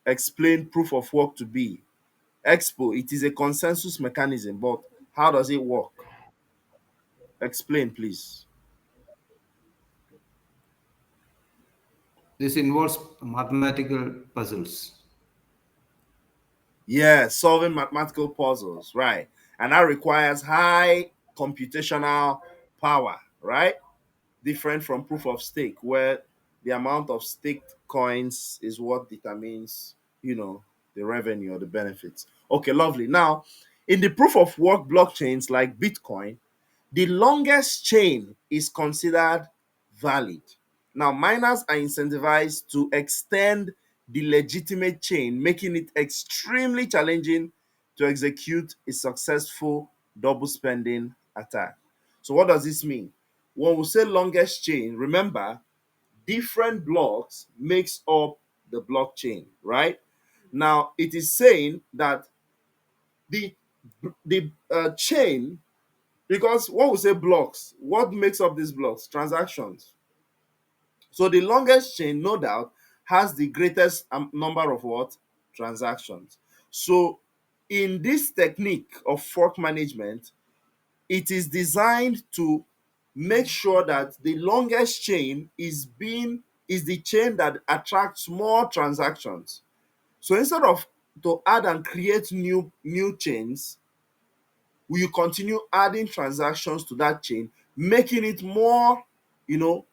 explained proof of work to be? Expo, it is a consensus mechanism, but how does it work? Explain, please. This involves mathematical puzzles. Yeah, solving mathematical puzzles, right? And that requires high computational power, right? Different from proof of stake, where the amount of staked coins is what determines, the revenue or the benefits. Okay, lovely. Now, in the proof of work blockchains like Bitcoin, the longest chain is considered valid. Now, miners are incentivized to extend the legitimate chain, making it extremely challenging to execute a successful double spending attack. So, what does this mean? When we say longest chain, remember, different blocks makes up the blockchain, right? Now, it is saying that the The chain, because what we say blocks, what makes up these blocks? Transactions. So the longest chain, no doubt, has the greatest number of what? Transactions. So in this technique of fork management, it is designed to make sure that the longest chain is the chain that attracts more transactions. So instead of to add and create new chains, we continue adding transactions to that chain, making it more, you know,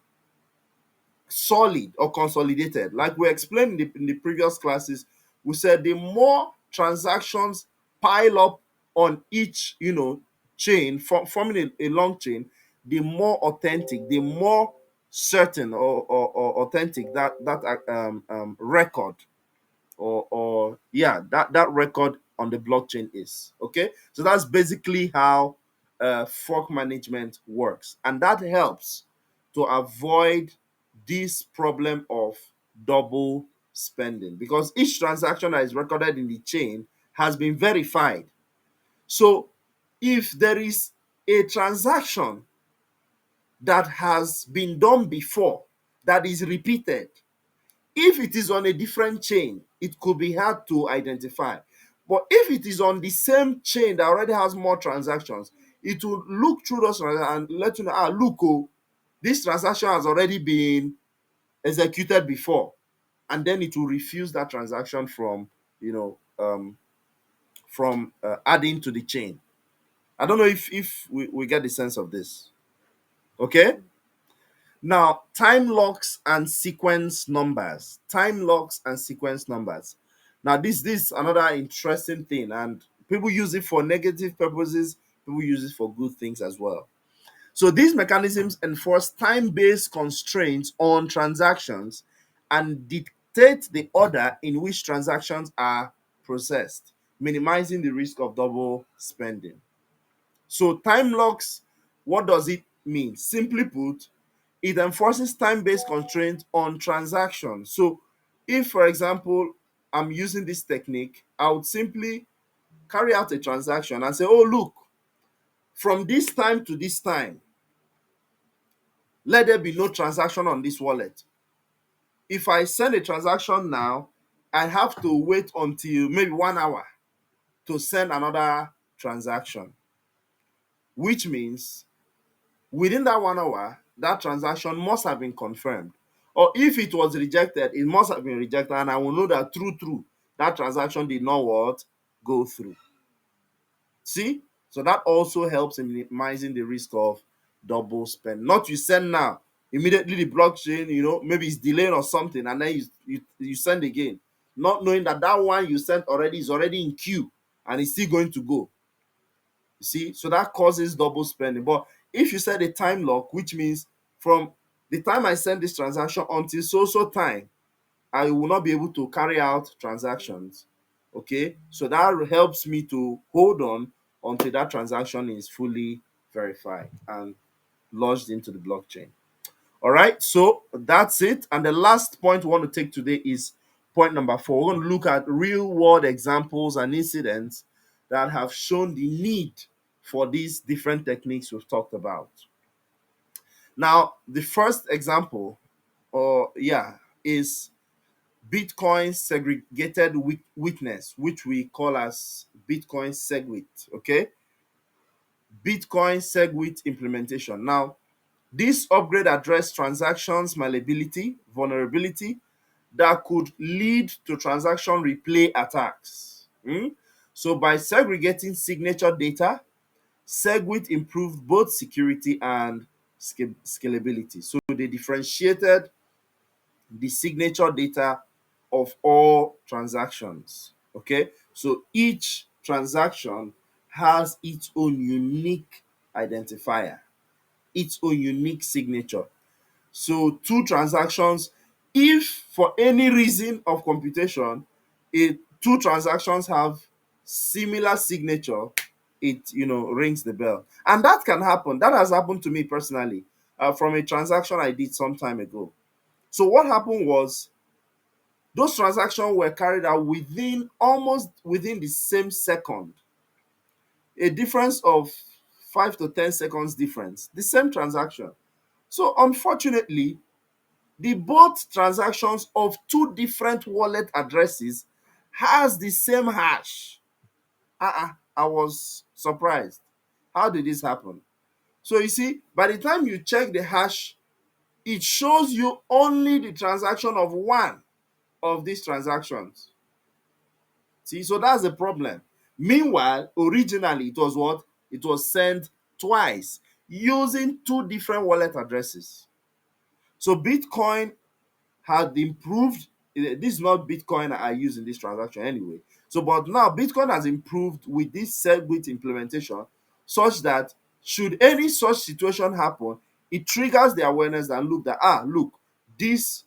solid or consolidated. Like we explained in the previous classes, we said the more transactions pile up on each, chain, forming a long chain, the more authentic, the more certain or authentic that record or yeah, that record on the blockchain is. Okay, so that's basically how fork management works, and that helps to avoid this problem of double spending, because each transaction that is recorded in the chain has been verified. So if there is a transaction that has been done before that is repeated, if it is on a different chain, it could be hard to identify. But if it is on the same chain that already has more transactions, it will look through those and let you know, look, oh, this transaction has already been executed before. And then it will refuse that transaction from, adding to the chain. I don't know if we get the sense of this. Okay? Now, time locks and sequence numbers. Time locks and sequence numbers. Now, this is another interesting thing, and people use it for negative purposes. People use it for good things as well. So these mechanisms enforce time-based constraints on transactions and dictate the order in which transactions are processed, minimizing the risk of double spending. So time locks, what does it mean? Simply put, it enforces time-based constraints on transactions. So if, for example, I'm using this technique, I would simply carry out a transaction and say, oh, look, from this time to this time, let there be no transaction on this wallet. If I send a transaction now, I have to wait until maybe 1 hour to send another transaction, which means within that 1 hour, that transaction must have been confirmed. Or if it was rejected, it must have been rejected, and I will know that true, that transaction did not what? Go through. See? So that also helps in minimizing the risk of double spend. Not you send now, immediately the blockchain, maybe it's delayed or something, and then you send again. Not knowing that that one you sent already is already in queue and it's still going to go. You see, so that causes double spending. But if you set a time lock, which means from the time I send this transaction until so time, I will not be able to carry out transactions. Okay, so that helps me to hold on until that transaction is fully verified and lodged into the blockchain. All right, so that's it. And the last point we want to take today is point number 4. We're going to look at real world examples and incidents that have shown the need for these different techniques we've talked about. Now, the first example, is Bitcoin segregated witness, which we call as Bitcoin Segwit. Okay, Bitcoin Segwit implementation. Now, this upgrade addressed transactions malleability, vulnerability that could lead to transaction replay attacks. So by segregating signature data, Segwit improved both security and scalability. So they differentiated the signature data of all transactions. Okay, so each transaction has its own unique identifier, its own unique signature. So two transactions, if for any reason of computation, two transactions have similar signature, it rings the bell. And that can happen. That has happened to me personally, from a transaction I did some time ago. So what happened was, those transactions were carried out almost within the same second. a difference of 5 to 10 seconds difference, the same transaction. So unfortunately, the both transactions of two different wallet addresses has the same hash. I was surprised. How did this happen? So you see, by the time you check the hash, it shows you only the transaction of one of these transactions. See, so that's the problem. Meanwhile, originally it was what? It was sent twice using two different wallet addresses. So Bitcoin had improved. This is not Bitcoin I use in this transaction anyway. So, but now Bitcoin has improved with this Segwit implementation such that should any such situation happen, it triggers the awareness and look, this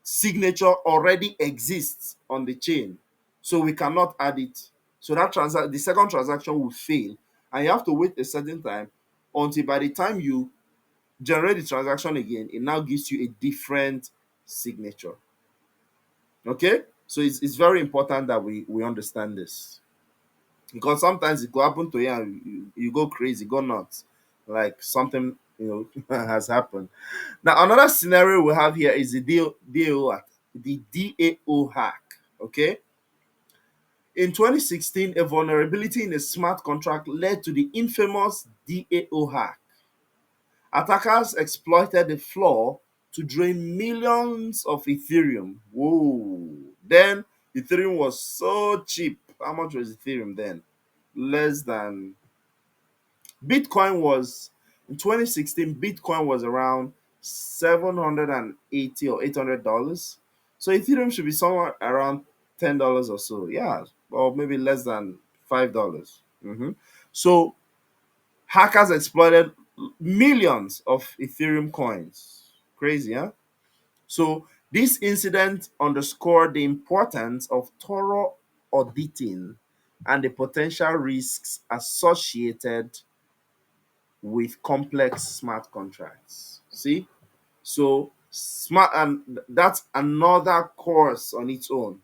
signature already exists on the chain, so we cannot add it. So that the second transaction will fail, and you have to wait a certain time until by the time you generate the transaction again, it now gives you a different signature. Okay, so it's very important that we understand this, because sometimes it could happen to you and you go crazy, go nuts, like something has happened. Now another scenario we have here is the DAO hack. Okay, in 2016, a vulnerability in a smart contract led to the infamous DAO hack. Attackers exploited the flaw to drain millions of Ethereum. Whoa. Then Ethereum was so cheap. How much was Ethereum then? Less than Bitcoin was in 2016, Bitcoin was around 780 or $800. So Ethereum should be somewhere around $10 or so. Yeah, or maybe less than $5. So hackers exploited millions of Ethereum coins. Crazy, huh? So this incident underscored the importance of thorough auditing and the potential risks associated with complex smart contracts. See? So smart, and that's another course on its own.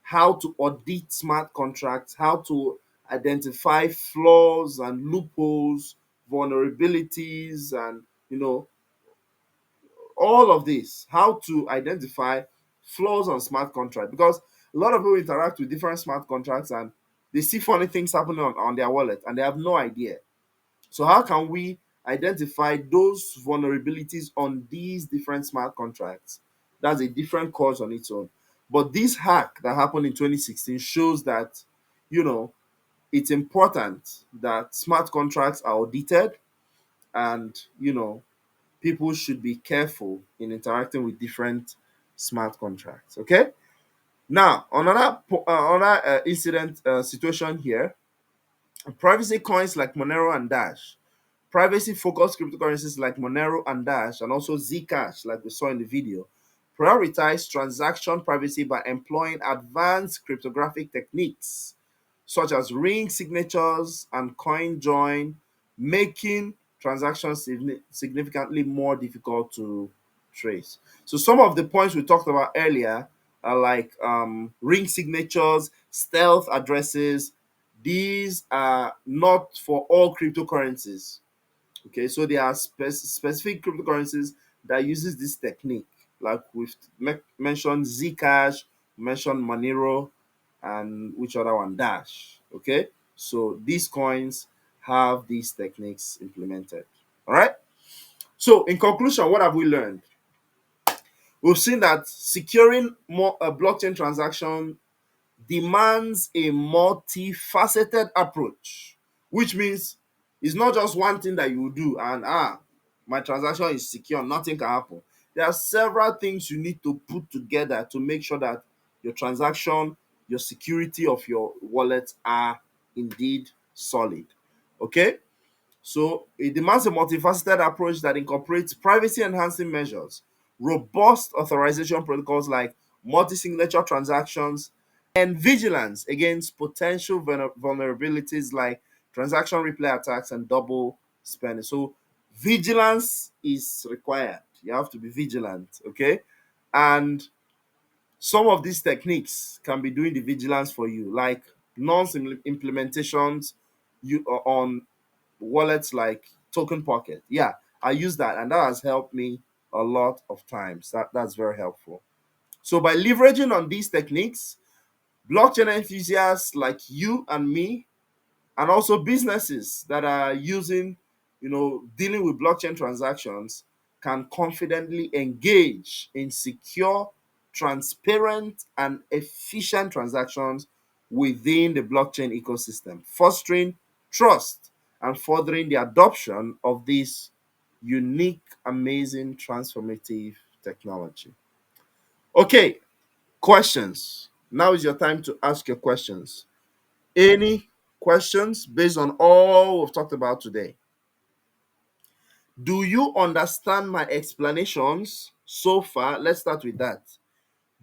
How to audit smart contracts, how to identify flaws and loopholes, vulnerabilities, and all of this, how to identify flaws on smart contracts, because a lot of people interact with different smart contracts and they see funny things happening on their wallet and they have no idea. So how can we identify those vulnerabilities on these different smart contracts? That's a different course on its own. But this hack that happened in 2016 shows that, you know, it's important that smart contracts are audited, and, people should be careful in interacting with different smart contracts. Okay. Now, another incident situation here: privacy coins like Monero and Dash, privacy-focused cryptocurrencies like Monero and Dash, and also Zcash, like we saw in the video, prioritize transaction privacy by employing advanced cryptographic techniques such as ring signatures and coin join, making transactions significantly more difficult to trace. So some of the points we talked about earlier are like ring signatures, stealth addresses. These are not for all cryptocurrencies. Okay, so there are specific cryptocurrencies that uses this technique, like we've mentioned Zcash, mentioned Monero, and which other one? Dash. Okay, so these coins have these techniques implemented. All right. So in conclusion, what have we learned? We've seen that securing more blockchain transaction demands a multifaceted approach, which means it's not just one thing that you do and my transaction is secure, nothing can happen. There are several things you need to put together to make sure that your transaction, your security of your wallet are indeed solid. Okay? So it demands a multifaceted approach that incorporates privacy enhancing measures, robust authorization protocols like multi-signature transactions, and vigilance against potential vulnerabilities like transaction replay attacks and double spending. So vigilance is required. You have to be vigilant, okay? And some of these techniques can be doing the vigilance for you, like nonce implementations, you on wallets like Token Pocket. Yeah, I use that, and that has helped me a lot of times. That's very helpful. So by leveraging on these techniques, blockchain enthusiasts like you and me, and also businesses that are using, dealing with blockchain transactions, can confidently engage in secure, transparent, and efficient transactions within the blockchain ecosystem, fostering trust and furthering the adoption of this unique, amazing, transformative technology. Okay, questions. Now is your time to ask your questions. Any questions based on all we've talked about today? Do you understand my explanations so far? Let's start with that.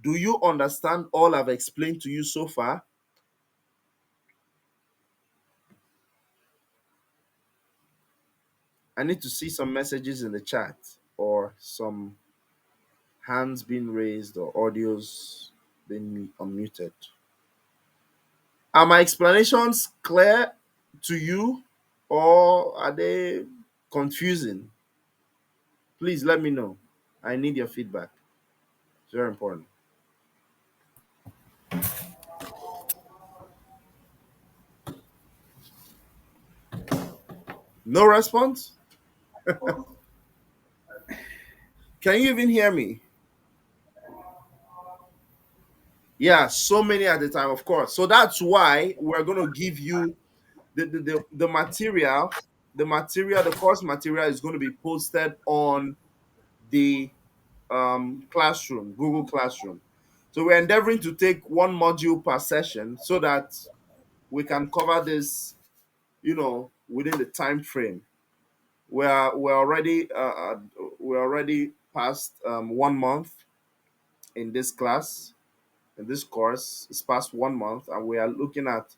Do you understand all I've explained to you so far? I need to see some messages in the chat or some hands being raised or audios being unmuted. Are my explanations clear to you or are they confusing? Please let me know. I need your feedback. It's very important. No response? Can you even hear me? Yeah, so many at the time, of course. So that's why we're going to give you the material. The course material is going to be posted on the classroom, Google Classroom. So we're endeavoring to take one module per session so that we can cover this, within the time frame. We're already past 1 month in this class, in this course. It's past 1 month, and we are looking at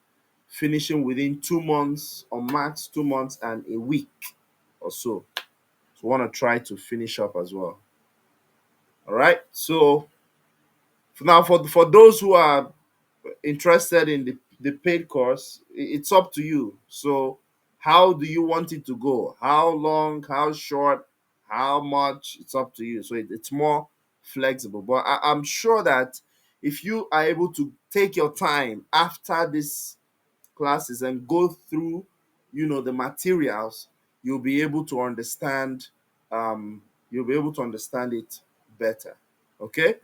finishing within 2 months, or max 2 months and a week or so. So we want to try to finish up as well. All right. So for now, for those who are interested in the paid course, it's up to you. So how do you want it to go? How long, how short, how much? It's up to you. So it's more flexible. But I'm sure that if you are able to take your time after this classes and go through, the materials, you'll be able to understand you'll be able to understand it better. Okay.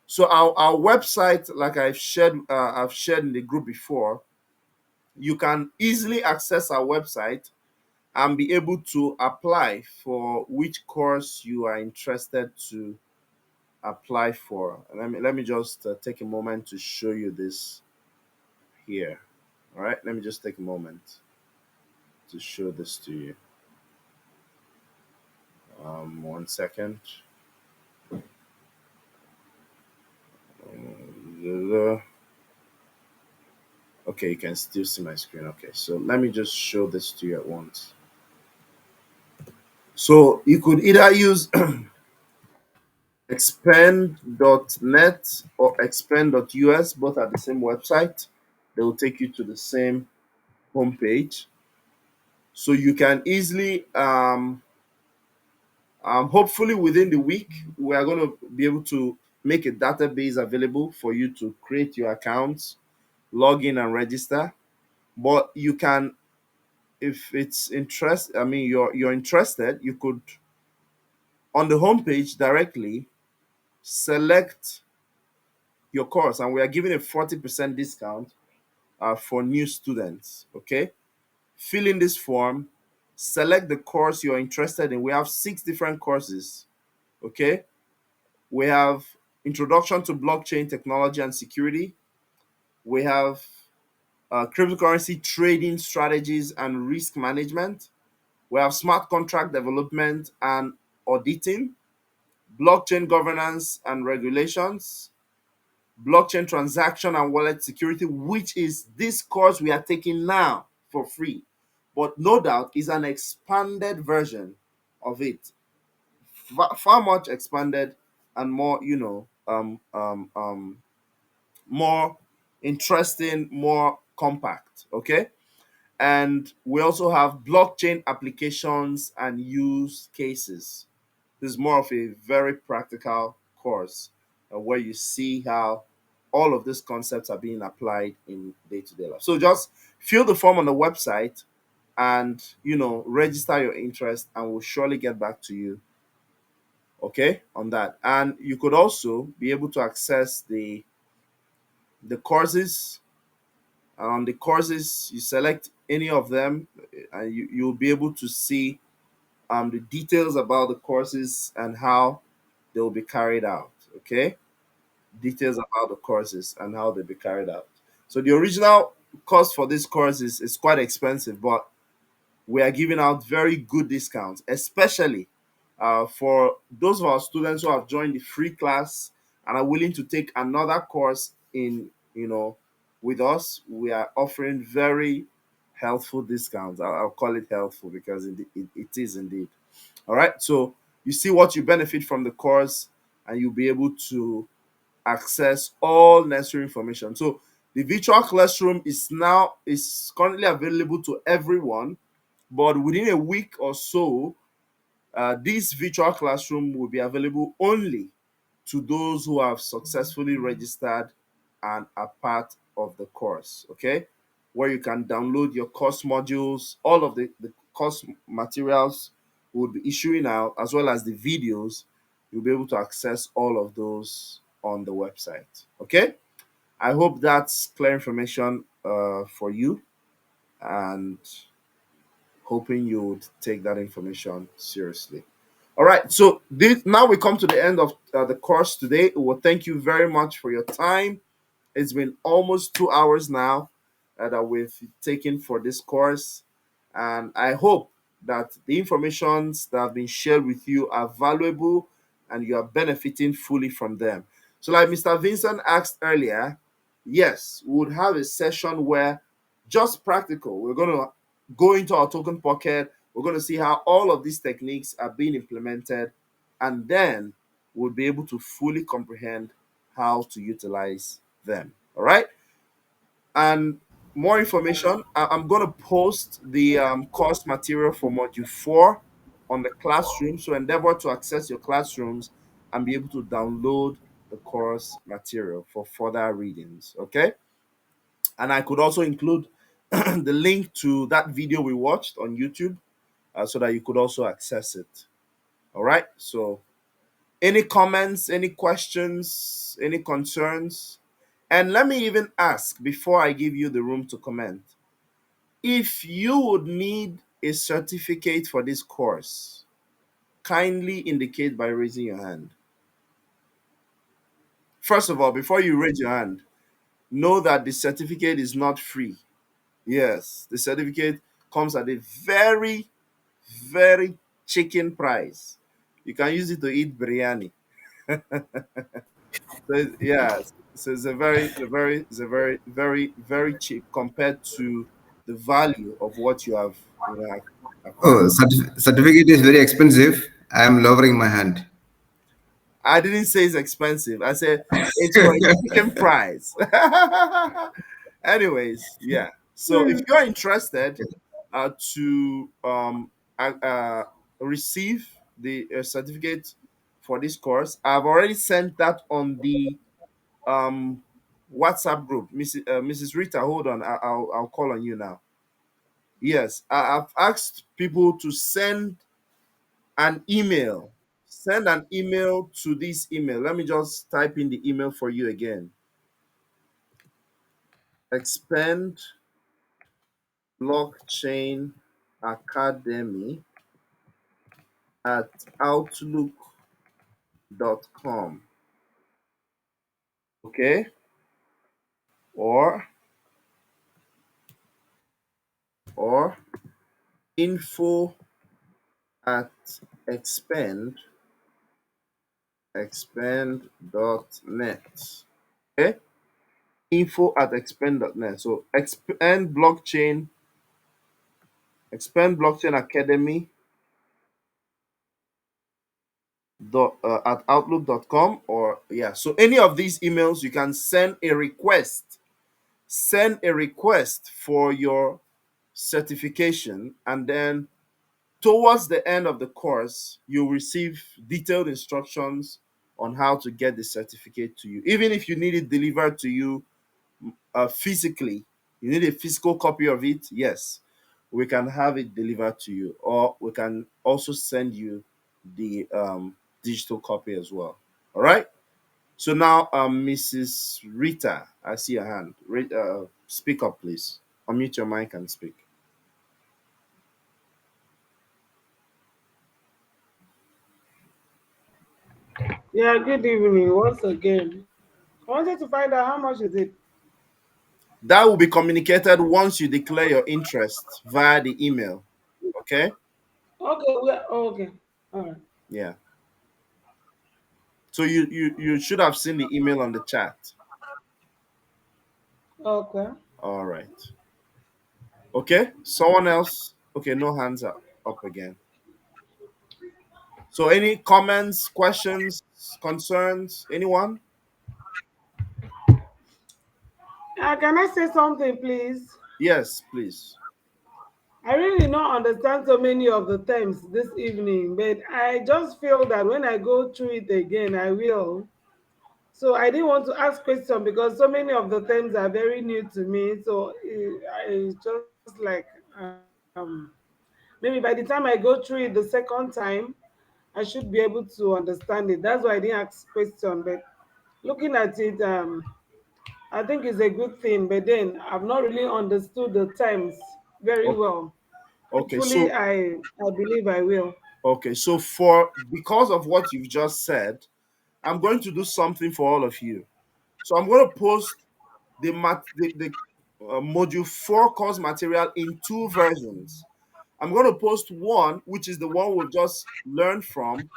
So our website, like I've shared in the group before, you can easily access our website and be able to apply for which course you are interested to apply for. Let me just take a moment to show you this here. All right, let me just take a moment to show this to you. 1 second. Okay, you can still see my screen. Okay, so let me just show this to you at once. So you could either use expend.net or expend.us, both at the same website. They will take you to the same homepage. So you can easily, hopefully within the week, we are going to be able to make a database available for you to create your accounts, log in and register. But you can, if it's interest, I mean, you're interested, you could, on the homepage directly, select your course, and we are giving a 40% discount for new students. Okay, fill in this form, select the course you're interested in. We have 6 different courses. Okay, we have introduction to blockchain technology and security. We have cryptocurrency trading strategies and risk management. We have smart contract development and auditing, blockchain governance and regulations, blockchain transaction and wallet security, which is this course we are taking now for free, but no doubt is an expanded version of it, far much expanded and more, more interesting, more compact. Okay, And we also have blockchain applications and use cases. This is more of a very practical course where you see how all of these concepts are being applied in day-to-day life. So just fill the form on the website and register your interest, and we'll surely get back to you, okay, on that. And you could also be able to access the courses. And on the courses, you select any of them, and you'll be able to see the details about the courses and how they will be carried out. Okay, details about the courses and how they'll be carried out. So the original cost for this course is quite expensive, but we are giving out very good discounts, especially for those of our students who have joined the free class and are willing to take another course in, with us. We are offering very helpful discounts. I'll call it helpful because it is indeed. All right. So you see what you benefit from the course, and you'll be able to access all necessary information. So the virtual classroom is currently available to everyone, but within a week or so, this virtual classroom will be available only to those who have successfully registered and are part of the course, okay? Where you can download your course modules, all of the course materials we'll be issuing out, as well as the videos. You'll be able to access all of those on the website, okay? I hope that's clear information for you, and hoping you would take that information seriously. All right, so now we come to the end of the course today. Well, thank you very much for your time. It's been almost 2 hours now that we've taken for this course, and I hope that the informations that have been shared with you are valuable and you are benefiting fully from them. So, like Mr. Vincent asked earlier, yes, we would have a session where just practical. We're going to go into our token pocket. We're going to see how all of these techniques are being implemented, and then we'll be able to fully comprehend how to utilize them. All right. And more information, I'm going to post the course material for module 4 on the classroom. So endeavor to access your classrooms and be able to download the course material for further readings. Okay. And I could also include the link to that video we watched on YouTube so that you could also access it. All right. So any comments, any questions, any concerns? And let me even ask before I give you the room to comment. If you would need a certificate for this course, kindly indicate by raising your hand. First of all, before you raise your hand, know that the certificate is not free. Yes, the certificate comes at a very, very chicken price. You can use it to eat biryani. So yeah, so it's a very cheap compared to the value of what you have Oh, acquired. certificate is very expensive. I am lowering my hand. I didn't say it's expensive. I said it's for a chicken price. Anyways, yeah. So if Hmm. you're interested to receive the certificate for this course, I've already sent that on the um WhatsApp group. Mrs. Rita, hold on. I'll call on you now. Yes, I've asked people to send an email. Send an email to this email. Let me just type in the email for you again. Expand blockchain academy at outlook.com. Okay? Or or info at expand expand.net. Okay? Info at expand.net. So expand blockchain academy at outlook.com, or yeah, so any of these emails you can send a request for your certification, and then towards the end of the course, you'll receive detailed instructions on how to get the certificate to you. Even if you need it delivered to you physically, you need a physical copy of it, yes, we can have it delivered to you, or we can also send you the digital copy as well. All right. So now, Mrs. Rita, I see your hand. Speak up, please. Unmute your mic and speak. Yeah, good evening once again. I wanted to find out how much is it? That will be communicated once you declare your interest via the email. Okay? Okay, okay. All right. Yeah. So you should have seen the email on the chat. Okay. All right. Okay. Someone else? Okay, no hands up again. So any comments, questions, concerns? Anyone? Can I say something, please? Yes, please. I really don't understand so many of the terms this evening, but I just feel that when I go through it again, I will. So I didn't want to ask questions because so many of the terms are very new to me. So it's just like maybe by the time I go through it the second time, I should be able to understand it. That's why I didn't ask question. But looking at it, I think it's a good thing. But then I've not really understood the terms very Okay. well. Okay. Hopefully, So I believe I will. okay. So for because of what you've just said, I'm going to do something for all of you. So I'm going to post the module 4 course material in two versions. I'm going to post one, which is the one we've just learned from,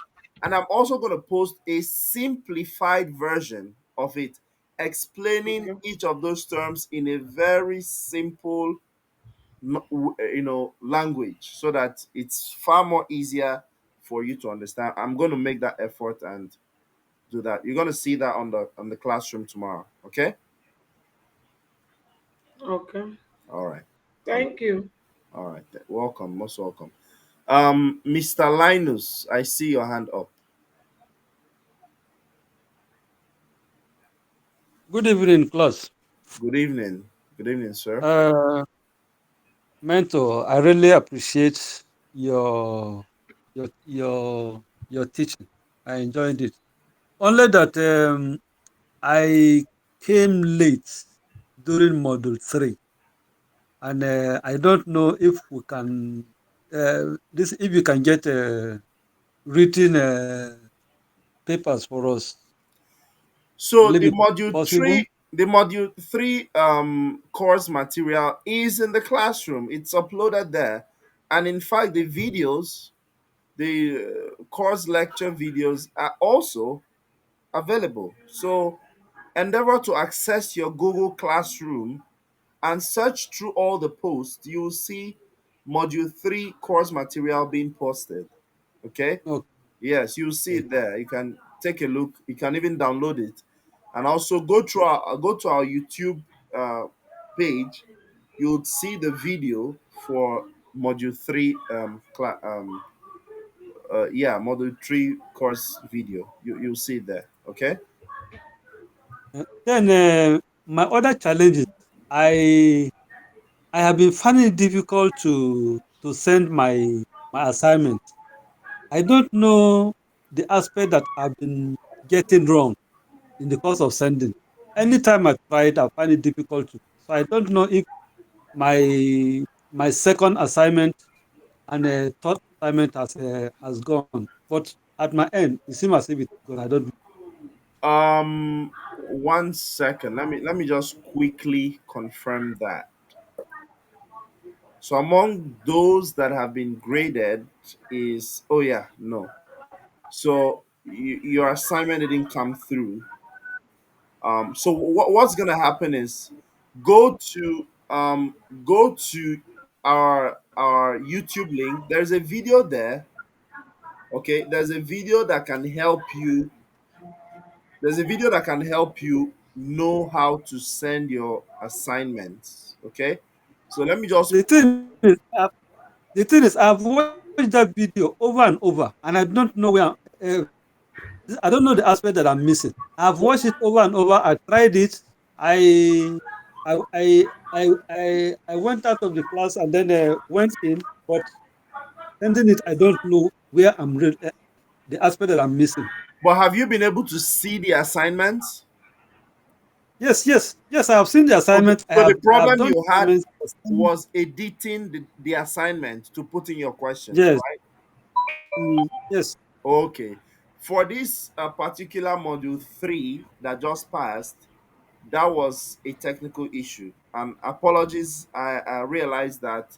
and I'm also going to post a simplified version of it, explaining Okay. each of those terms in a very simple, language, so that it's far more easier for you to understand. I'm going to make that effort and do that. You're going to see that on the classroom tomorrow. Okay. Okay. All right. Thank Thank you. All right. Welcome. Most welcome. Mr. Linus, I see your hand up. Good evening, class. Good evening. Good evening, sir. Uh, Mentor, I really appreciate your your teaching. I enjoyed it. Only that I came late during module 3, and I don't know if we can this if you can get written papers for us. So Will it be possible? the module three course material is in the classroom. It's uploaded there, and in fact, the course lecture videos are also available. So endeavor to access your Google Classroom and search through all the posts. You'll see module 3 course material being posted. Okay. Okay. Yes, you'll see it there. You can take a look. You can even download it, and also go to our YouTube uh, page. You'll see the video for module 3 module 3 course video. You'll see it there. Okay. Then my other challenge is I I have been finding it difficult to send my assignment. I don't know the aspect that I've been getting wrong in the course of sending. Anytime I try it, I find it difficult to. So I don't know if my second assignment and third assignment has gone. But at my end, it seems as if it's gone. I don't know. 1 second. Let me just quickly confirm that. So among those that have been graded is, oh yeah, no. So your assignment didn't come through. So what's gonna happen is go to um, go to our YouTube link. There's a video there. Okay, there's a video that can help you. There's a video that can help you know how to send your assignments. Okay, So let me just, the thing is, I've watched that video over and over, and I don't know where. I don't know the aspect that I'm missing. I've watched it over and over. I tried it. I I went out of the class and then went in, but sending it, I don't know where the aspect that I'm missing. but have you been able to see the assignments? Yes. I have seen the Okay. assignment. So the I have problem done you the had assignments. was editing the assignment to put in your questions, Yes, right? yes. Okay. For this particular module 3 that just passed, that was a technical issue. And apologies, I realized that,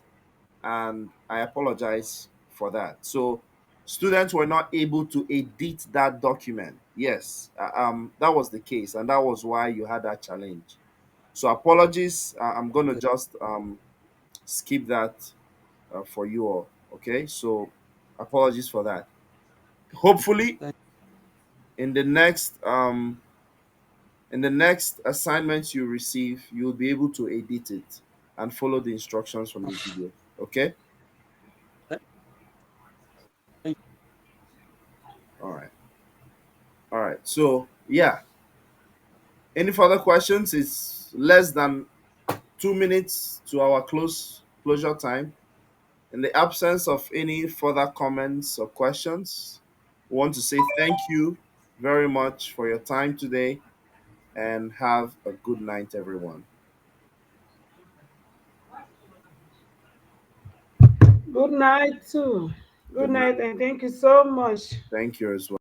and I apologize for that. So students were not able to edit that document. Yes, that was the case, and that was why you had that challenge. So apologies. I'm going to Yes. just skip that for you all. Okay, so apologies for that. Hopefully, Thank, in the next assignments you receive, you'll be able to edit it and follow the instructions from the video. Okay. thank, All right. All right. So yeah. Any further questions? It's less than 2 minutes to our closure time. In the absence of any further comments or questions, we want to say thank you very much for your time today and have a good night, everyone. Good night too. Good Good night. night and thank you so much. Thank you as well.